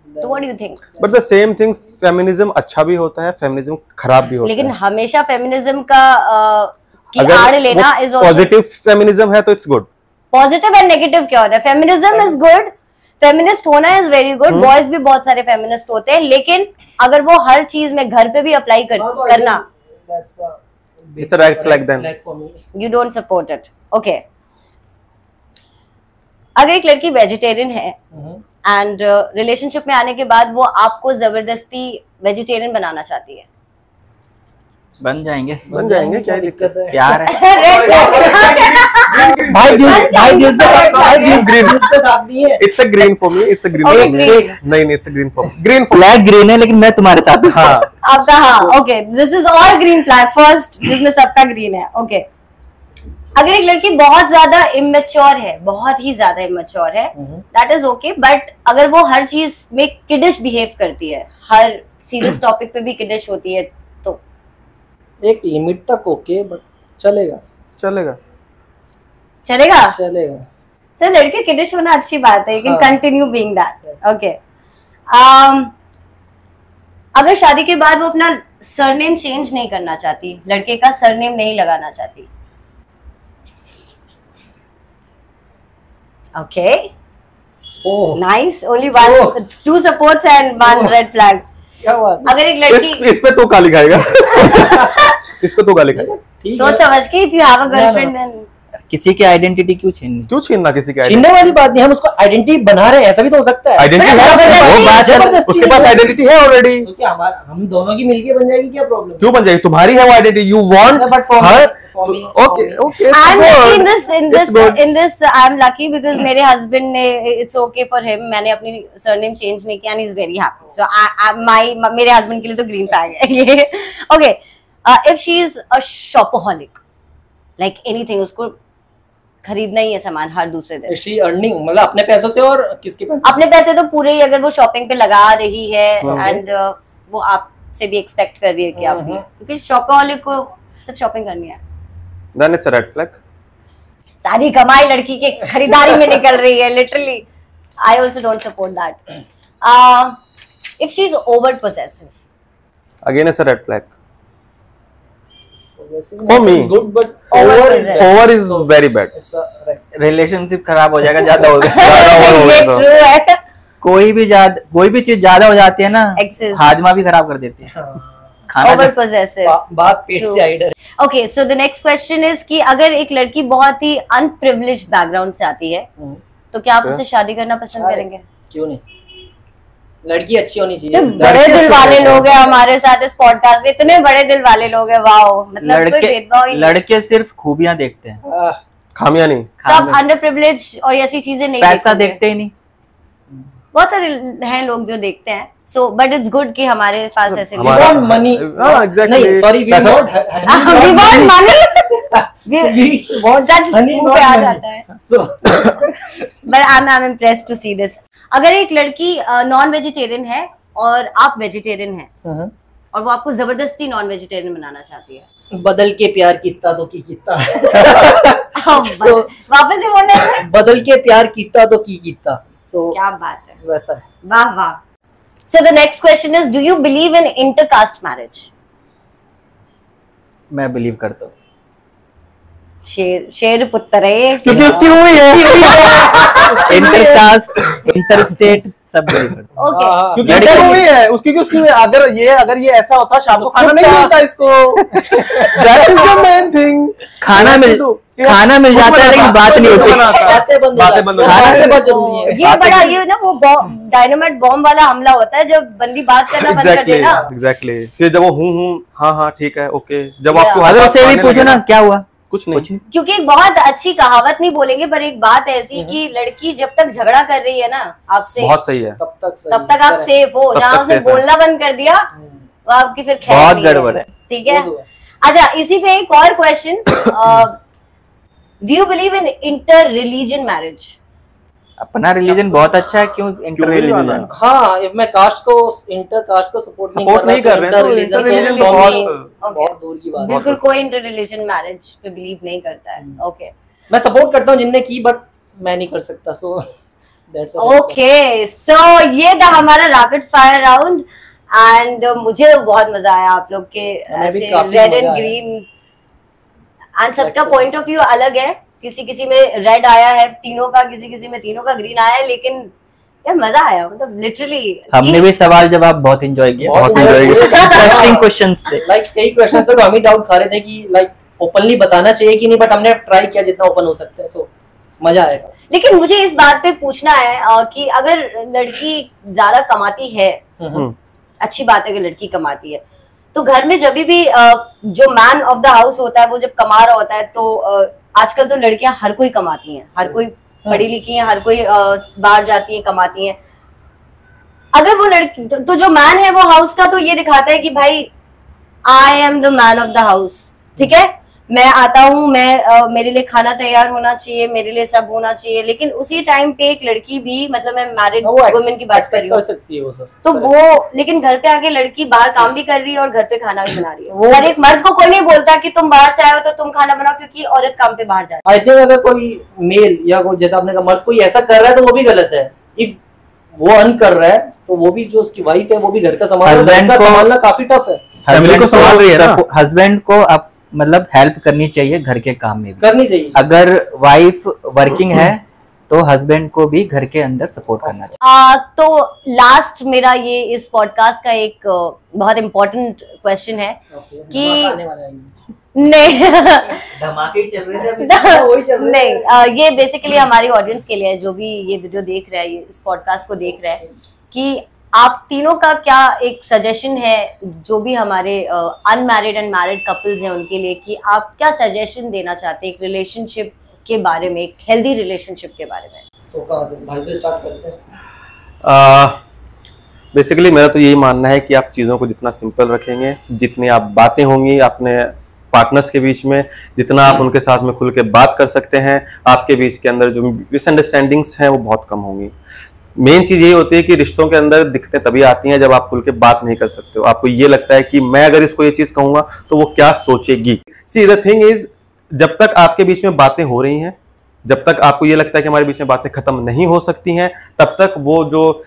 तो what do you think? But the same thing, feminism अच्छा भी होता है, फेमिनिज्म खराब भी होता लेकिन है। हमेशा फेमिनिज्म का की आड़ लेना इज पॉजिटिव फेमिनिज्म है तो it's good. Positive and negative क्या होता है? फेमिनिज्म इज गुड, फेमिनिस्ट होना इज वेरी गुड, बॉयज भी बहुत सारे फेमिनिस्ट होते हैं, लेकिन अगर वो हर चीज में घर पे भी अप्लाई करना, it's a red flag then. You don't support it. Okay, अगर एक लड़की वेजिटेरियन है एंड रिलेशनशिप में आने के बाद वो आपको जबरदस्ती वेजिटेरियन बनाना चाहती है, बन जाएंगे, क्या दिक्कत है? प्यार है। भाई दिल से साथ दिए। It's a green for me, it's a green for me. नहीं, it's a green for me. Green flag green है, लेकिन मैं तुम्हारे साथ हूं। हाँ, आपका, हाँ, okay, this is all green flag first, जिसमें सबका ग्रीन है। ओके, अगर एक लड़की बहुत ज्यादा इमेच्योर है, बहुत ही ज्यादा इमेच्योर है, दैट इज ओके, बट अगर वो हर चीज में किडिश बिहेव करती है, हर सीरियस टॉपिक पे भी किडिश होती है, तो एक लिमिट तक ओके, बट चलेगा। चलेगा। सर, लड़के किडिश होना अच्छी बात है, लेकिन कंटिन्यू बीइंग दैट। ओके, अगर शादी के बाद वो अपना सरनेम चेंज नहीं करना चाहती, लड़के का सरनेम नहीं लगाना चाहती, okay, nice, only one, 2 supports and 1 red flag. क्या बात? अगर एक लड़की इस पे तो गाली खाएगा। इस पे तो गाली खाएगा। सोच समझ के, if you have a girlfriend then किसी की आइडेंटिटी क्यों छीननी? क्यों छीनना किसी की छीनने वाली बात नहीं, हम उसको आइडेंटिटी बना रहे हैं, ऐसा भी तो हो सकता है। आइडेंटिटी है, उसके पास आइडेंटिटी है ऑलरेडी। तो क्या हम दोनों की मिलके बन जाएगी, क्या प्रॉब्लम? क्यों बन जाएगी? तुम्हारी है वो identity, you want. Okay, and in this I'm lucky because मेरे husband ने, it's okay for him, मैंने अपनी surname change नहीं किया and he's very happy, so मेरे husband के लिए तो green flag है ये। Okay, if she is a shopaholic, like anything, उसको खरीदना ही है सामान हर दूसरे दिन, शी अर्निंग, मतलब अपने पैसों से, और किसके पैसे? अपने पैसे तो पूरे ही, अगर वो शॉपिंग पे लगा रही है एंड वो आपसे भी एक्सपेक्ट कर रही है कि आप भी, क्योंकि शॉपaholic को सिर्फ शॉपिंग करनी है, then it's a red flag. सारी कमाई लड़की के खरीदारी में निकल रही है, literally. I also don't support that. If she is over possessive, again it's a red flag for me. Good, but over is very bad. Relationship खराब हो जाएगा, ज्यादा हो गया। कोई भी चीज ज्यादा हो जाती है ना, हाजमा भी खराब कर देती है। ओवर पोसेसिव, बात पेट से आई डर। Okay, so the next question is कि अगर एक लड़की बहुत ही अनप्रिविलेज्ड बैकग्राउंड से आती है, तो क्या आप उससे शादी करना पसंद करेंगे? क्यों नहीं, लड़की अच्छी होनी चाहिए। बड़े दिल वाले लोग हैं हमारे साथ इस पॉडकास्ट में, इतने बड़े दिल वाले लोग हैं, वाओ, मतलब कोई भेदभाव ही नहीं। लड़के सिर्फ खूबियां देखते हैं, खामियां नहीं। सब अंडर प्रिविलेज और ऐसी चीजें नहीं, पैसा देखते ही नहीं। बहुत सारे हैं लोग जो देखते हैं, सो बट इट्स गुड कि हमारे पास ऐसे money, exactly, sorry, we want money, सच मुंह पे आ जाता है। But I am impressed to see this. अगर एक लड़की नॉन वेजिटेरियन है और आप वेजिटेरियन हैं, और वो आपको जबरदस्ती नॉन वेजिटेरियन बनाना चाहती है, बदल के प्यार कितना तो कितना। वापस ही बोलना है, बदल के प्यार कितना तो कितना। So, क्या बात है, वैसा है। वाह वाह। So the next question is, do you believe in intercaste marriage? मैं बिलीव करता हूँ। शेर पुत्र है, क्योंकि उसकी हुई है। इंटरकास्ट, इंटरस्टेट सब believe करते हैं। ओके क्योंकि इसका मूवी है उसकी अगर ये ऐसा होता शाम को खाना नहीं मिलता इसको। That is the main thing. खाना मिल जाता है लेकिन बात नहीं होती, बातें बंद हो जाती हैं। बहुत जरूरी है। ये बड़ा ये ना वो डायनामाइट बॉम्ब वाला हमला होता है जब बंदी बात करना बंद कर देना। एग्जैक्टली फिर जब वो हूँ हाँ ठीक है ओके, जब आपको अगर उससे भी पूछो ना क्या हुआ, कुछ नहीं। क्योंकि एक बहुत अच्छी कहावत नहीं बोलेंगे पर एक बात ऐसी कि लड़की जब तक झगड़ा कर रही है ना आपसे, बहुत सही है, तब तक आप सेफ हो। जहाँ उसने बोलना बंद कर दिया वो आपकी फिर खैर बहुत नहीं गड़बड़ है। ठीक है। अच्छा इसी पे एक और question, do you believe in inter religion marriage? अपना रिलीजन बहुत अच्छा है, क्यों इंटर रिलीजन? हाँ मैं कास्ट को इंटर कास्ट को सपोर्ट नहीं कर रहे हैं, तो इंटर बहुत दूर की बात है। बिल्कुल कोई इंटर रिलीजन मैरिज पे बिलीव नहीं करता है। ओके मैं सपोर्ट करता हूँ जिनने की, बट मैं नहीं कर सकता। सो ओके सो ये था हमारा रैपिड फायर राउंड एंड मुझे बहुत मजा आया आप लोग के ऐसे रेड एंड ग्रीन एंड सबका पॉइंट ऑफ व्यू अलग है। किसी में रेड आया है तीनों का, किसी में तीनों का ग्रीन आया है, लेकिन यार मजा आया। मतलब लिटरली हमने भी सवाल जवाब बहुत एंजॉय किया, बहुत एंजॉय किया। इंटरेस्टिंग क्वेश्चंस थे, लाइक कई क्वेश्चंस पे तो हम ही डाउट खा रहे थे कि लाइक ओपनली बताना चाहिए कि नहीं, बट हमने ट्राई किया जितना ओपन हो सकते हैं। सो मजा आएगा। लेकिन मुझे इस बात पे पूछना है कि अगर लड़की ज्यादा कमाती है, अच्छी बात है कि लड़की कमाती है, तो घर में जब भी जो मैन ऑफ द हाउस होता है वो जब कमा रहा होता है, तो आजकल तो लड़कियां हर कोई कमाती हैं, हर कोई पढ़ी लिखी है, हर कोई बाहर जाती है कमाती है। अगर वो लड़की तो जो मैन है वो हाउस का तो ये दिखाता है कि भाई I am the man of the house, ठीक है, मैं आता हूँ, मैं मेरे लिए खाना तैयार होना चाहिए, मेरे लिए सब होना चाहिए। लेकिन उसी टाइम पे एक लड़की भी, मतलब मैं मैरिड वुमेन की बात कर रही हूँ, तो वो लेकिन घर पे आके लड़की बाहर काम भी कर रही है और घर पे खाना भी बना रही है। और एक मर्द को कोई नहीं बोलता कि तुम बाहर से आए हो तो तुम खाना बनाओ, क्योंकि औरत काम पे बाहर जाती है। आई थिंक अगर कोई मेल या कोई जैसा आपने कहा मर्द कोई ऐसा कर रहा है तो वो भी गलत है। इफ वो अर्न कर रहा है तो वो भी जो उसकी वाइफ है वो भी घर का संभालना काफी टफ है। फैमिली को संभाल रही है ना, हस्बैंड को अब मतलब हेल्प करनी चाहिए घर के काम में भी करनी चाहिए। अगर वाइफ वर्किंग है तो हस्बैंड को भी घर के अंदर सपोर्ट करना चाहिए। तो लास्ट मेरा ये इस पॉडकास्ट का एक बहुत इम्पोर्टेंट क्वेश्चन है कि नहीं धमाके चल रहे थे वही चल रहे नहीं, ये बेसिकली हमारी ऑडियंस के लिए है, जो भी ये वीडियो देख रहा है, इस पॉडकास्ट को देख रहा है, कि आप तीनों का क्या एक सजेशन है, जो भी हमारे अनमैरिड एंड मैरिड कपल्स हैं उनके लिए, कि आप क्या सजेशन देना चाहते हैं एक रिलेशनशिप के बारे में, एक हेल्दी रिलेशनशिप के बारे में? तो कहाँ से भाई से स्टार्ट करते हैं? बेसिकली मेरा तो यही मानना है कि आप चीज़ों को जितना सिंपल रखेंगे, जितनी आप बातें होंगी अपने पार्टनर्स के बीच में, जितना आप उनके साथ में खुल के बात कर सकते हैं, आपके बीच के अंदर जो मिसअंडरस्टैंडिंग्स हैं वो बहुत कम होंगी। मेन चीज यही होती है कि रिश्तों के अंदर दिक्कतें तभी आती हैं जब आप खुल के बात नहीं कर सकते हो। आपको ये लगता है कि मैं अगर इसको ये चीज कहूंगा तो वो क्या सोचेगी। सी द थिंग इज, जब तक आपके बीच में बातें हो रही हैं, जब तक आपको ये लगता है कि हमारे बीच में बातें खत्म नहीं हो सकती हैं, तब तक वो जो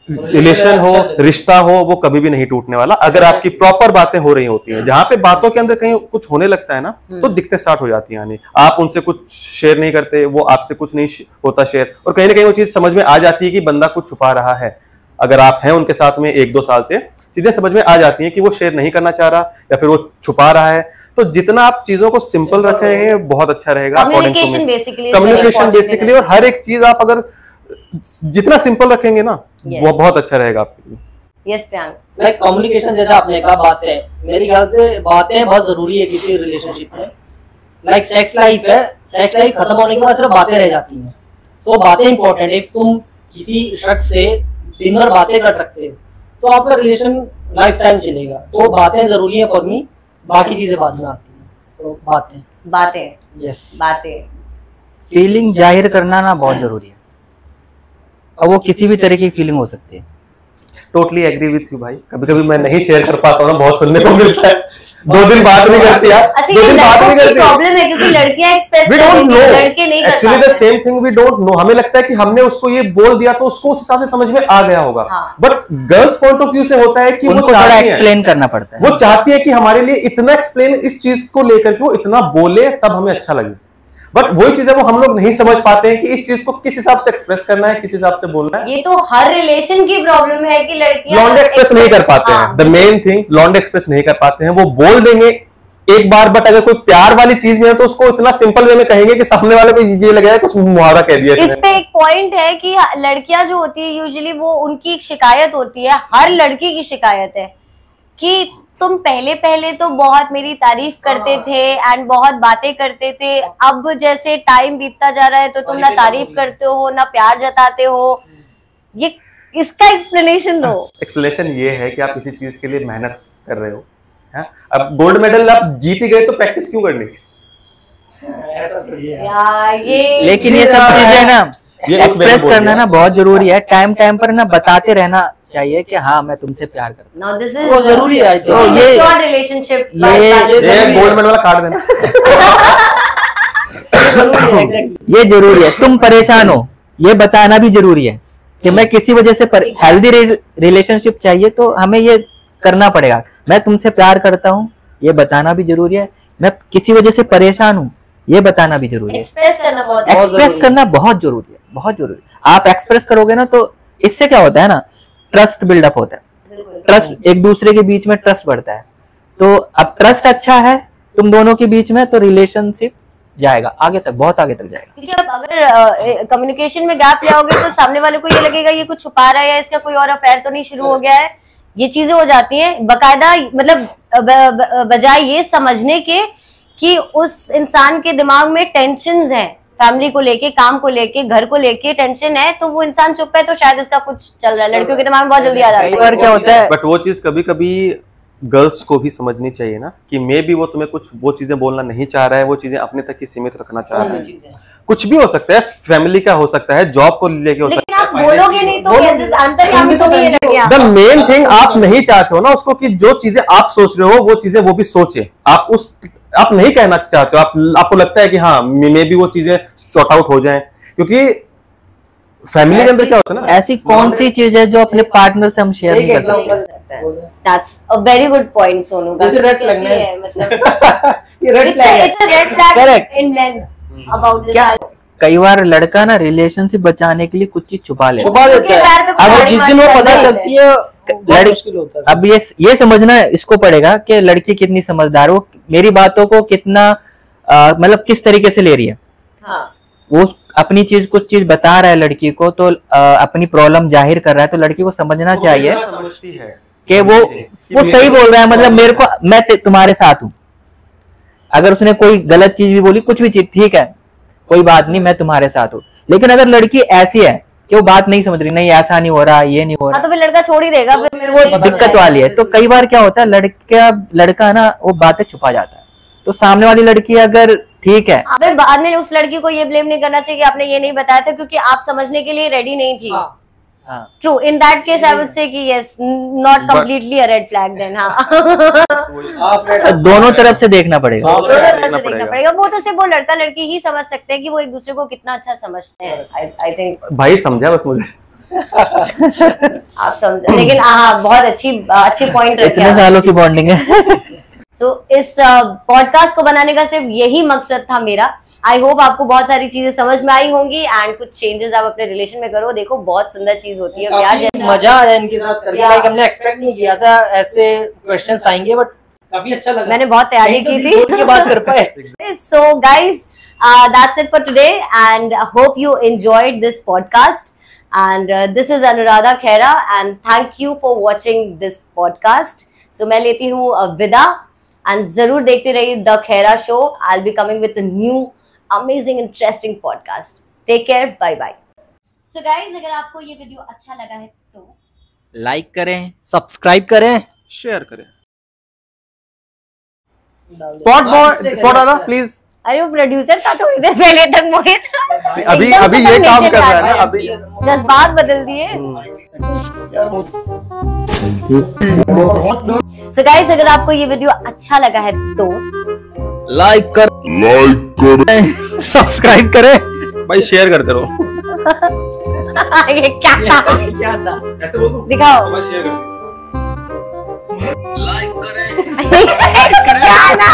रिलेशन हो, रिश्ता हो, वो कभी भी नहीं टूटने वाला। अगर आपकी प्रॉपर बातें हो रही होती हैं, जहां पे बातों के अंदर कहीं कुछ होने लगता है ना, तो दिक्कतें स्टार्ट हो जाती हैं। यानी आप उनसे कुछ शेयर नहीं करते, वो आपसे कुछ नहीं होता शेयर, और कहीं ना कहीं वो चीज समझ में आ जाती है कि बंदा कुछ छुपा रहा है। अगर आप हैं उनके साथ में 1-2 साल से, चीजें समझ में आ जाती हैं कि वो शेयर नहीं करना चाह रहा या फिर वो छुपा रहा है। तो जितना आप चीजों को सिंपल रखेंगे बहुत अच्छा रहेगा। कम्युनिकेशन बेसिकली, और हर एक चीज आप अगर जितना सिंपल रखेंगे ना, वो बहुत अच्छा रहेगा आपके लिए। यस प्रियांक, लाइक कम्युनिकेशन जैसा आपने कहा, बातें, मेरे ख्याल से बातें बहुत जरूरी है किसी रिलेशनशिप में। लाइक सेक्स लाइफ है, सेक्स लाइफ खत्म होने के बाद सिर्फ बातें रह जाती हैं। सो बातें इंपॉर्टेंट है। इफ तुम किसी शख्स से दिन भर बातें कर सकते हो तो आपका रिलेशन लाइफ टाइम चलेगा। तो बातें जरूरी है फॉर मी, बाकी चीजें बाद में आती हैं। तो बातें यस, बातें फीलिंग जाहिर करना ना बहुत जरूरी है, और वो किसी भी तरह की फीलिंग हो सकती है। टोटली एग्री विथ यू भाई। कभी कभी मैं नहीं शेयर कर पाता हूँ ना, बहुत सुनने को मिलता है, 2 दिन बात नहीं करती यार, 2 दिन बात नहीं करती। प्रॉब्लम है क्योंकि लड़कियां एक्सप्रेस वी डोंट नो, लड़के नहीं करते। Actually the same thing, we don't know. हमें लगता है कि हमने उसको ये बोल दिया तो उसको उस हिसाब से समझ में आ गया होगा, but girls point of view से होता है कि वो थोड़ा एक्सप्लेन करना पड़ता है। वो चाहती है कि हमारे लिए इतना एक्सप्लेन, इस चीज को लेकर के वो इतना बोले तब हमें अच्छा लगे। बट वही चीज है वो हम लोग नहीं समझ पाते हैं कि इस चीज को किस हिसाब से एक्सप्रेस करना है, किस हिसाब से बोलना है। ये तो हर रिलेशन की प्रॉब्लम है कि लड़कियां लॉन्डे एक्सप्रेस नहीं कर पाते हैं। द मेन थिंग, लॉन्डे एक्सप्रेस नहीं कर पाते हैं। वो बोल देंगे एक बार, बट अगर कोई प्यार वाली चीज में है तो उसको इतना सिंपल वे में कहेंगे कि सामने वाले को ये लगेगा कुछ मुहावरा कह दिया। इस पे एक पॉइंट है कि लड़कियां जो होती है यूजुअली वो उनकी एक शिकायत होती है, हर लड़की की शिकायत है कि तुम पहले पहले तो बहुत मेरी तारीफ करते थे एंड बहुत बातें करते थे, अब जैसे टाइम बीतता जा रहा है तो तुम ना तारीफ करते हो ना प्यार जताते हो। ये इसका एक्सप्लेनेशन दो। एक्सप्लेनेशन ये है कि आप किसी चीज के लिए मेहनत कर रहे हो, है? अब गोल्ड मेडल आप जीत ही गए तो प्रैक्टिस क्यों करनी? लेकिन ये सब चीजें ना एक्सप्रेस करना ना बहुत जरूरी है। टाइम टाइम पर ना बताते रहना चाहिए कि हाँ मैं तुमसे प्यार करता हूँ। वो जरूरी है। तो ये रिलेशनशिप गोल्ड मेडल वाला कार्ड देना ये जरूरी है। तुम परेशान हो ये बताना भी जरूरी है कि मैं किसी वजह से हेल्दी रिलेशनशिप चाहिए तो हमें ये करना पड़ेगा। मैं तुमसे प्यार करता हूँ ये बताना भी जरूरी है। मैं किसी वजह से परेशान हूँ ये बताना भी जरूरी है। एक्सप्रेस करना बहुत जरूरी है, बहुत जरूरी है। आप एक्सप्रेस करोगे ना तो इससे क्या होता है ना, ट्रस्ट बिल्डअप होता है। ट्रस्ट, एक दूसरे के बीच में ट्रस्ट बढ़ता है। तो अब ट्रस्ट अच्छा है तुम दोनों के बीच में तो रिलेशनशिप जाएगा आगे तक, बहुत आगे तक जाएगा। क्योंकि अब अगर कम्युनिकेशन में गैप लाओगे तो सामने वाले को ये लगेगा ये कुछ छुपा रहा है या इसका कोई और अफेयर तो नहीं शुरू हो गया है। ये चीजें हो जाती हैं बकायदा, मतलब बजाय ये समझने के कि उस इंसान के दिमाग में टेंशन्स हैं, फैमिली को लेके, काम को लेके, घर को लेके टेंशन है, तो वो इंसान चुप है तो शायद इसका कुछ चल रहा है। लड़कियों के दिमाग में बहुत जल्दी आ जाता है। कई बार क्या होता है, बट वो चीज कभी कभी गर्ल्स को भी समझनी चाहिए ना कि मे भी वो तुम्हें कुछ वो चीजें बोलना नहीं चाह रहा है, वो चीजें अपने तक ही सीमित रखना चाह रहा है। कुछ भी हो सकता है, फैमिली का हो सकता है, जॉब को लेके हो सकता है। लेकिन आप बोलोगे नहीं तो कैसे अंतर्यामी तो नहीं लगे। द मेन थिंग आप नहीं चाहते हो ना उसको कि जो चीजें आप सोच रहे हो वो चीजें वो भी सोचे। आप नहीं कहना चाहते हो, आपको लगता है कि हाँ मे भी वो चीजें सॉर्ट आउट हो जाएं, क्योंकि फैमिली के अंदर क्या होता है ना, ऐसी कौन सी चीज है जो अपने पार्टनर से हम शेयर नहीं कर सकते। That's a very good point, Sonu. This is red flag, ये red flag है। It's a red flag Correct. in men about this. क्या कई बार लड़का ना रिलेशनशिप बचाने के लिए कुछ चीज छुपा लेता है। अब जिस दिन वो पता चलती है मुश्किल होता है। अब ये समझना इसको पड़ेगा कि लड़की कितनी समझदार हो, मेरी बातों को कितना मतलब किस तरीके से ले रही है। हाँ। वो अपनी चीज कुछ चीज बता रहा है लड़की को तो अपनी प्रॉब्लम जाहिर कर रहा है तो लड़की को समझना चाहिए कि वो सही बोल रहा है। मतलब मेरे को मैं तुम्हारे साथ हूँ, अगर उसने कोई गलत चीज भी बोली, कुछ भी चीज, ठीक है कोई बात नहीं, मैं तुम्हारे साथ हूँ। लेकिन अगर लड़की ऐसी है कि वो बात नहीं समझ रही, नहीं ऐसा नहीं हो रहा, ये नहीं हो रहा, तो फिर लड़का छोड़ ही देगा। फिर वो दिक्कत वाली है। तो कई बार क्या होता है लड़का ना वो बातें छुपा जाता है, तो सामने वाली लड़की अगर ठीक है, फिर बाद में उस लड़की को ये ब्लेम नहीं करना चाहिए कि आपने ये नहीं बताया था क्योंकि आप समझने के लिए रेडी नहीं थी। True, in that case I would say कि yes, not completely a red flag then. हाँ, दोनों तरफ से देखना पड़ेगा। दोनों तरफ से देखना पड़ेगा। वो तो सिर्फ वो लड़का लड़की ही समझ सकते हैं कि वो एक दूसरे को कितना अच्छा समझते हैं। आई थिंक भाई समझा बस मुझे आप समझे, लेकिन हाँ बहुत अच्छी पॉइंट रखी। इतने सालों की बॉन्डिंग है। तो इस पॉडकास्ट को बनाने का सिर्फ यही मकसद था मेरा। आई होप आपको बहुत सारी चीजें समझ में आई होंगी एंड कुछ चेंजेस आप अपने रिलेशन में करो। देखो बहुत सुंदर चीज होती है प्यार जैसा। मजा आया इनके साथ करके, लाइक हमने एक्सपेक्ट नहीं किया था ऐसे क्वेश्चंस आएंगे, बट काफी अच्छा लगा। मैंने बहुत तैयारी की थी की बात कर पाए। So guys, that's it for today and I hope you enjoyed this podcast and this is Anuradha Khera and thank you for watching this podcast. So मैं लेती हूँ विदा and जरूर देखते रहिए the Khera show. I'll be coming with a new amazing interesting podcast. Take care, bye bye. So guys, अगर आपको ये वीडियो अच्छा लगा है तो लाइक करें, सब्सक्राइब करें, शेयर करें। स्पॉट आना प्लीज। अरे वो प्रोड्यूसर था थोड़ी देर पहले तक मोहित। अभी ये काम कर रहा है ना, अभी जज्बात बदल दिए। So guys, अगर आपको ये वीडियो अच्छा लगा है तो लाइक करें, सब्सक्राइब करें, भाई शेयर करते रहो। ये क्या था? क्या था? ऐसे बोल दो, दिखाओ। भाई शेयर करते लाइक करें। क्या ना